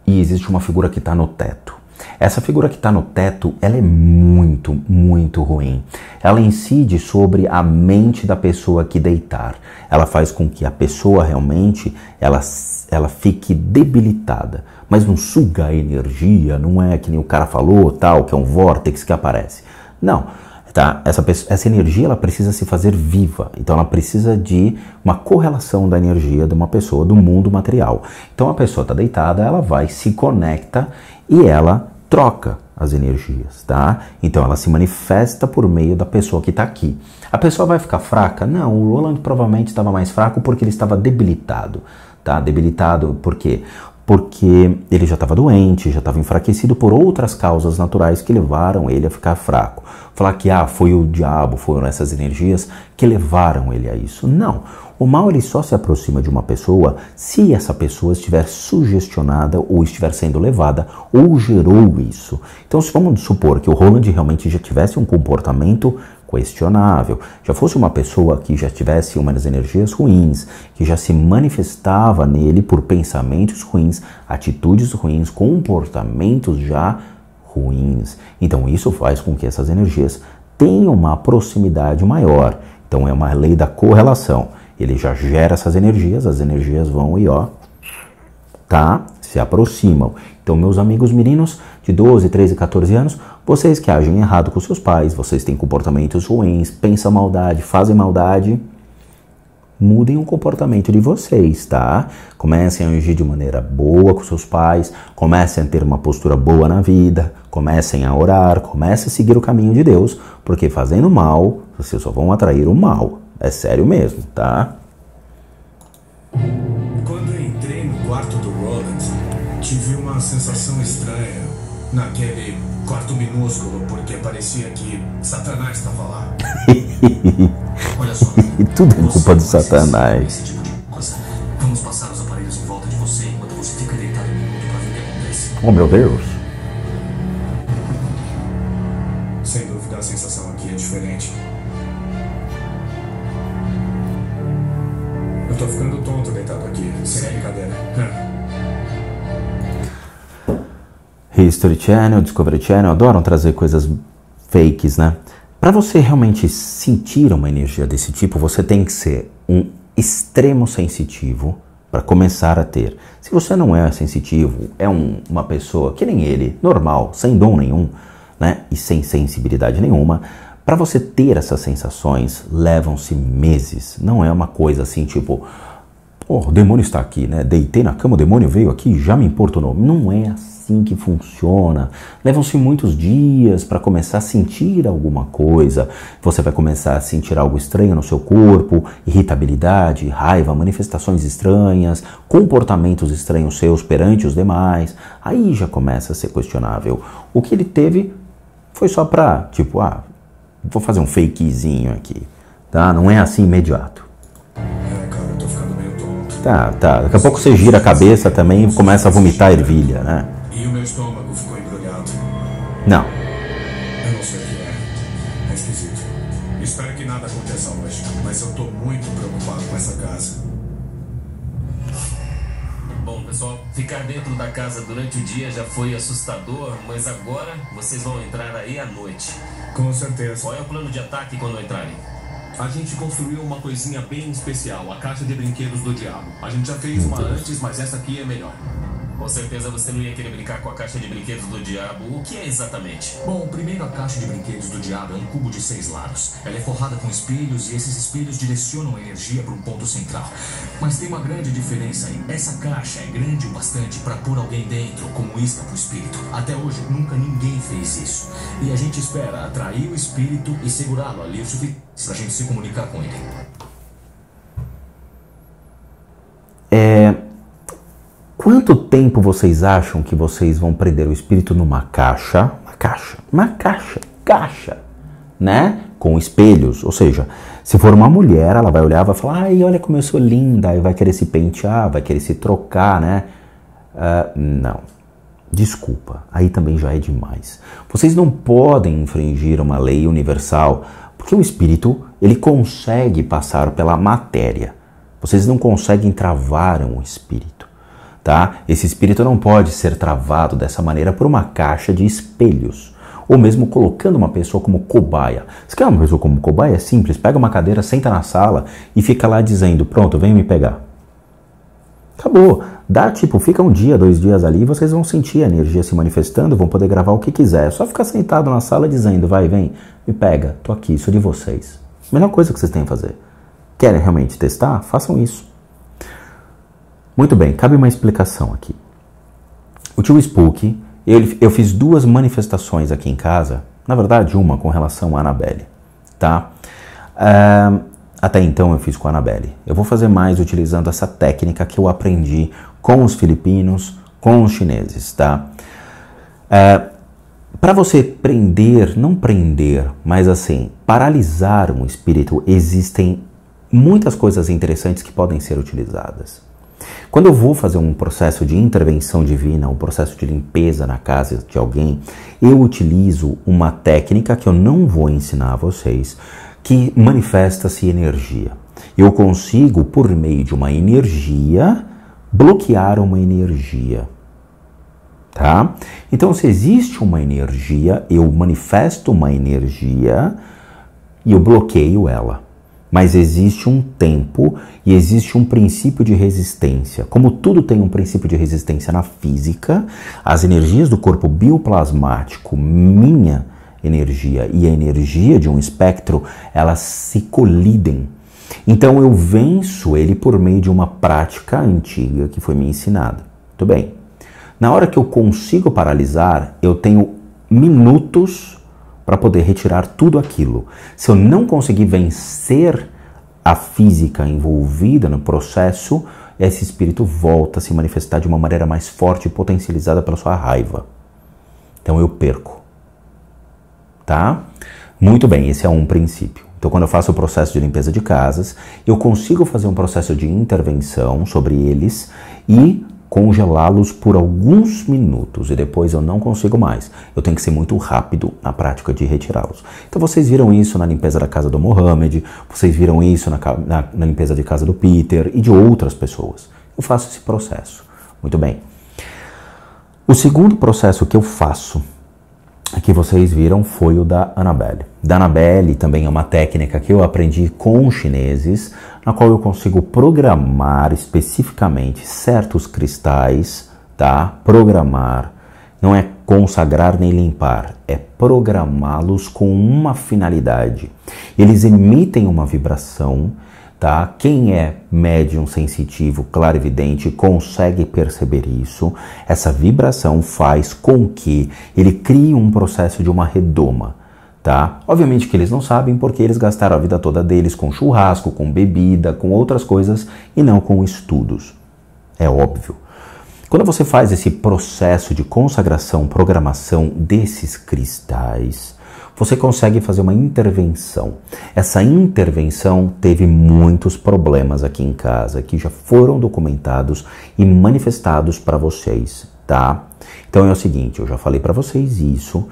E existe uma figura que tá no teto. Essa figura que está no teto, ela é muito, muito ruim. Ela incide sobre a mente da pessoa que deitar. Ela faz com que a pessoa realmente, ela fique debilitada. Mas não suga a energia, não é que nem o cara falou, tal, que é um vórtex que aparece. Não, tá? Essa energia, ela precisa se fazer viva. Então ela precisa de uma correlação da energia de uma pessoa, do mundo material. Então a pessoa está deitada, ela vai, se conecta e ela troca as energias, tá? Então ela se manifesta por meio da pessoa que está aqui. A pessoa vai ficar fraca? Não, o Roland provavelmente estava mais fraco porque ele estava debilitado, tá? Debilitado por quê? Porque ele já estava doente, já estava enfraquecido por outras causas naturais que levaram ele a ficar fraco. Falar que foi o diabo, foram essas energias que levaram ele a isso. Não. O mal ele só se aproxima de uma pessoa se essa pessoa estiver sugestionada ou estiver sendo levada ou gerou isso. Então, se vamos supor que o Roland realmente já tivesse um comportamento questionável, já fosse uma pessoa que já tivesse umas energias ruins, que já se manifestava nele por pensamentos ruins, atitudes ruins, comportamentos já ruins. Então, isso faz com que essas energias tenham uma proximidade maior. Então, é uma lei da correlação. Ele já gera essas energias, as energias vão e se aproximam. Então, meus amigos meninos de 12, 13, 14 anos, vocês que agem errado com seus pais, vocês têm comportamentos ruins, pensam maldade, fazem maldade, mudem o comportamento de vocês, tá? Comecem a agir de maneira boa com seus pais, comecem a ter uma postura boa na vida, comecem a orar, comecem a seguir o caminho de Deus, porque fazendo mal, vocês só vão atrair o mal. É sério mesmo, tá? Quando eu entrei no quarto do Roland, tive uma sensação estranha naquele quarto minúsculo, porque parecia que Satanás estava lá. Olha só. E tudo é culpa do Satanás. Esse tipo de coisa. Vamos passar os aparelhos em volta de você enquanto você fica deitado no mundo para ver o que acontece. Oh, meu Deus. Sem dúvida, a sensação aqui é diferente. Eu tô ficando tonto deitado aqui, sem brincadeira. History Channel, Discovery Channel adoram trazer coisas fakes, né? Para você realmente sentir uma energia desse tipo, você tem que ser um extremo sensitivo para começar a ter. Se você não é sensitivo, é uma pessoa que nem ele, normal, sem dom nenhum, né? E sem sensibilidade nenhuma, para você ter essas sensações, levam-se meses. Não é uma coisa assim, tipo, o demônio está aqui, né? Deitei na cama, o demônio veio aqui, já me importunou. Não é assim que funciona. Levam-se muitos dias para começar a sentir alguma coisa. Você vai começar a sentir algo estranho no seu corpo, irritabilidade, raiva, manifestações estranhas, comportamentos estranhos seus perante os demais. Aí já começa a ser questionável. O que ele teve foi só para, tipo, vou fazer um fakezinho aqui, tá? Não é assim imediato. Cara, eu tô ficando meio tonto. Tá. Daqui a pouco você gira a cabeça também e começa a vomitar ervilha, né? E o meu estômago ficou embrulhado. Não. Eu não sei o que é. É esquisito. Espero que nada aconteça hoje, mas eu tô muito preocupado com essa casa. Bom, pessoal, ficar dentro da casa durante o dia já foi assustador, mas agora vocês vão entrar aí à noite. Com certeza. Qual é o plano de ataque quando entrarem? A gente construiu uma coisinha bem especial, a caixa de brinquedos do diabo. A gente já fez uma antes, mas essa aqui é melhor. Com certeza você não ia querer brincar com a caixa de brinquedos do diabo. O que é exatamente? Bom, primeiro a caixa de brinquedos do diabo é um cubo de 6 lados. Ela é forrada com espelhos e esses espelhos direcionam a energia para um ponto central. Mas tem uma grande diferença aí. Essa caixa é grande o bastante para pôr alguém dentro, como isca para o espírito. Até hoje, nunca ninguém fez isso. E a gente espera atrair o espírito e segurá-lo ali o suficiente para a gente se comunicar com ele. Quanto tempo vocês acham que vocês vão prender o espírito numa caixa? Uma caixa, né? Com espelhos, ou seja, se for uma mulher, ela vai olhar e vai falar, ai, olha como eu sou linda, e vai querer se pentear, vai querer se trocar, né? Não, desculpa, aí também já é demais. Vocês não podem infringir uma lei universal, porque o espírito, ele consegue passar pela matéria. Vocês não conseguem travar um espírito. Tá? Esse espírito não pode ser travado dessa maneira por uma caixa de espelhos, ou mesmo colocando uma pessoa como cobaia. Você quer uma pessoa como cobaia? É simples, pega uma cadeira, senta na sala e fica lá dizendo, pronto, vem me pegar. Acabou. Fica um dia, 2 dias ali, e vocês vão sentir a energia se manifestando, vão poder gravar o que quiser. É só ficar sentado na sala dizendo, vai, vem, me pega, tô aqui, isso é de vocês. Melhor coisa que vocês têm a fazer. Querem realmente testar? Façam isso. Muito bem, cabe uma explicação aqui. O tio Spook, eu fiz 2 manifestações aqui em casa, na verdade uma com relação à Annabelle, tá? Até então eu fiz com a Annabelle. Eu vou fazer mais utilizando essa técnica que eu aprendi com os filipinos, com os chineses, tá? Para você prender, não prender, mas assim, paralisar um espírito, existem muitas coisas interessantes que podem ser utilizadas. Quando eu vou fazer um processo de intervenção divina, um processo de limpeza na casa de alguém, eu utilizo uma técnica que eu não vou ensinar a vocês, que manifesta-se energia. Eu consigo, por meio de uma energia, bloquear uma energia. Tá? Então, se existe uma energia, eu manifesto uma energia e eu bloqueio ela. Mas existe um tempo e existe um princípio de resistência. Como tudo tem um princípio de resistência na física, as energias do corpo bioplasmático, minha energia e a energia de um espectro, elas se colidem. Então eu venço ele por meio de uma prática antiga que foi me ensinada. Muito bem. Na hora que eu consigo paralisar, eu tenho minutos para poder retirar tudo aquilo. Se eu não conseguir vencer a física envolvida no processo, esse espírito volta a se manifestar de uma maneira mais forte e potencializada pela sua raiva. Então eu perco. Tá? Muito bem, esse é um princípio. Então quando eu faço o processo de limpeza de casas, eu consigo fazer um processo de intervenção sobre eles e congelá-los por alguns minutos e depois eu não consigo mais. Eu tenho que ser muito rápido na prática de retirá-los. Então vocês viram isso na limpeza da casa do Mohamed, vocês viram isso na limpeza de casa do Peter e de outras pessoas. Eu faço esse processo. Muito bem. O segundo processo que eu faço, que vocês viram, foi o da Annabelle. Da Annabelle também é uma técnica que eu aprendi com os chineses, na qual eu consigo programar especificamente certos cristais, tá? Programar, não é consagrar nem limpar, é programá-los com uma finalidade. Eles emitem uma vibração, tá? Quem é médium sensitivo, clarividente, consegue perceber isso. Essa vibração faz com que ele crie um processo de uma redoma. Tá? Obviamente que eles não sabem porque eles gastaram a vida toda deles com churrasco, com bebida, com outras coisas e não com estudos. É óbvio. Quando você faz esse processo de consagração, programação desses cristais, você consegue fazer uma intervenção. Essa intervenção teve muitos problemas aqui em casa, que já foram documentados e manifestados para vocês, tá? Então é o seguinte, eu já falei para vocês isso,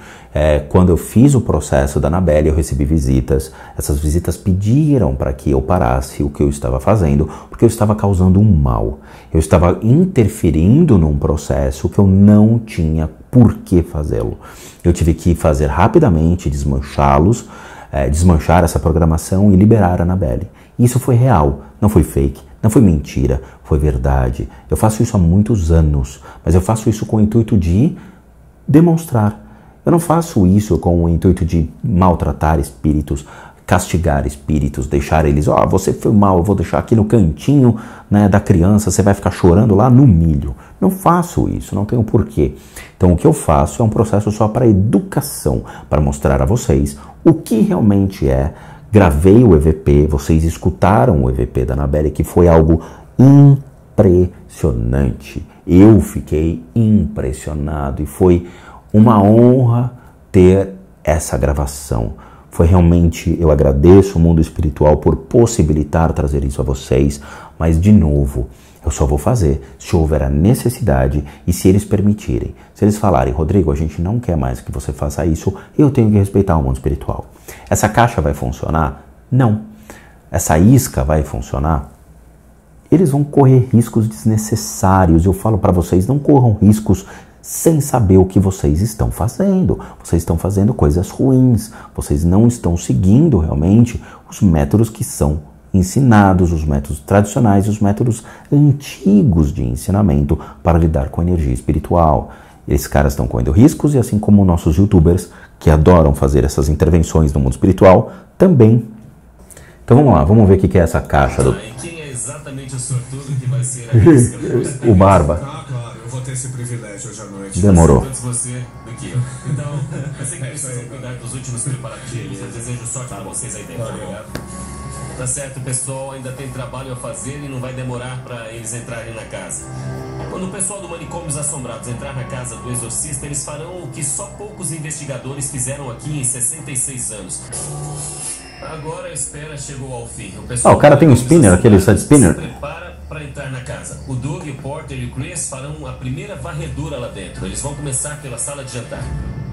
quando eu fiz o processo da Annabelle, eu recebi visitas, essas visitas pediram para que eu parasse o que eu estava fazendo, porque eu estava causando um mal, eu estava interferindo num processo que eu não tinha por que fazê-lo. Eu tive que fazer rapidamente, desmanchar essa programação e liberar a Annabelle. Isso foi real, não foi fake, Não foi mentira, foi verdade. Eu faço isso há muitos anos, mas eu faço isso com o intuito de demonstrar. Eu não faço isso com o intuito de maltratar espíritos, castigar espíritos, deixar eles, você foi mal, eu vou deixar aqui no cantinho, né, da criança, você vai ficar chorando lá no milho. Não faço isso, não tenho porquê. Então o que eu faço é um processo só para educação, para mostrar a vocês o que realmente é. Gravei o EVP, vocês escutaram o EVP da Annabelle, que foi algo impressionante. Eu fiquei impressionado e foi uma honra ter essa gravação. Foi realmente, eu agradeço o mundo espiritual por possibilitar trazer isso a vocês, mas de novo, eu só vou fazer se houver a necessidade e se eles permitirem. Se eles falarem, Rodrigo, a gente não quer mais que você faça isso, eu tenho que respeitar o mundo espiritual. Essa caixa vai funcionar? Não. Essa isca vai funcionar? Eles vão correr riscos desnecessários. Eu falo para vocês, não corram riscos sem saber o que vocês estão fazendo. Vocês estão fazendo coisas ruins. Vocês não estão seguindo realmente os métodos que são ensinados, os métodos tradicionais, os métodos antigos de ensinamento para lidar com a energia espiritual. Esses caras estão correndo riscos e assim como nossos youtubers que adoram fazer essas intervenções no mundo espiritual também. Então vamos lá, vamos ver o que é essa caixa do... Quem é exatamente o sortudo que vai ser a isca? O Barba. Claro, eu vou ter esse privilégio hoje à noite. Demorou. Antes você do que eu. Então, eu sei que precisam cuidar dos últimos preparativos. Eu desejo sorte para vocês aí dentro, obrigado. Tá certo, pessoal, ainda tem trabalho a fazer e não vai demorar para eles entrarem na casa. Quando o pessoal do Manicômios Assombrados entrar na casa do exorcista, eles farão o que só poucos investigadores fizeram aqui em 66 anos. Agora a espera chegou ao fim. O cara tem um spinner, aquele side spinner. Se prepara para entrar na casa. O Doug, o Porter e o Chris farão a primeira varredura lá dentro. Eles vão começar pela sala de jantar.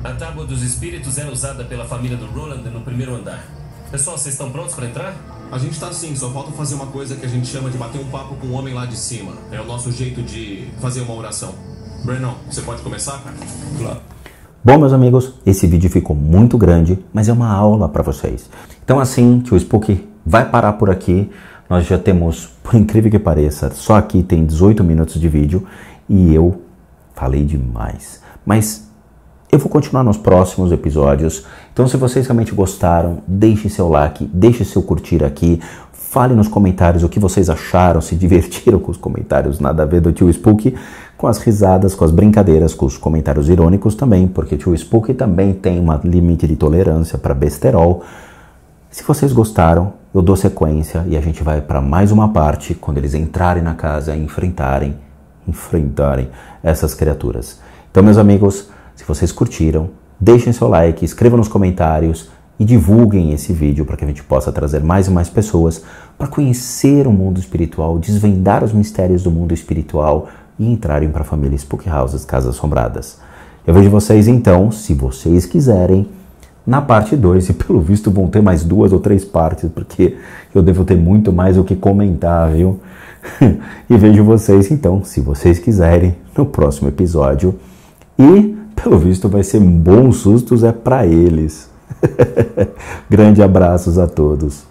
A tábua dos espíritos era usada pela família do Roland no primeiro andar. Pessoal, vocês estão prontos para entrar? A gente tá sim, só falta fazer uma coisa que a gente chama de bater um papo com o homem lá de cima. É o nosso jeito de fazer uma oração. Brennan, você pode começar, cara? Claro. Bom, meus amigos, esse vídeo ficou muito grande, mas é uma aula para vocês. Então assim, Tio Spook vai parar por aqui. Nós já temos, por incrível que pareça, só aqui tem 18 minutos de vídeo e eu falei demais. Mas eu vou continuar nos próximos episódios. Então se vocês realmente gostaram, deixe seu like, deixe seu curtir aqui. Fale nos comentários o que vocês acharam, se divertiram com os comentários nada a ver do Tio Spook, com as risadas, com as brincadeiras, com os comentários irônicos também, porque Tio Spook também tem uma limite de tolerância para besterol. Se vocês gostaram, eu dou sequência e a gente vai para mais uma parte, quando eles entrarem na casa e enfrentarem essas criaturas. Então, meus amigos, se vocês curtiram, deixem seu like, escrevam nos comentários e divulguem esse vídeo para que a gente possa trazer mais e mais pessoas para conhecer o mundo espiritual, desvendar os mistérios do mundo espiritual e entrarem para a família Spook Houses, Casas Assombradas. Eu vejo vocês então, se vocês quiserem, na parte 2, e pelo visto vão ter mais 2 ou 3 partes, porque eu devo ter muito mais o que comentar, viu? E vejo vocês então, se vocês quiserem, no próximo episódio. E, pelo visto, vai ser bons sustos, é pra eles. Grande abraços a todos.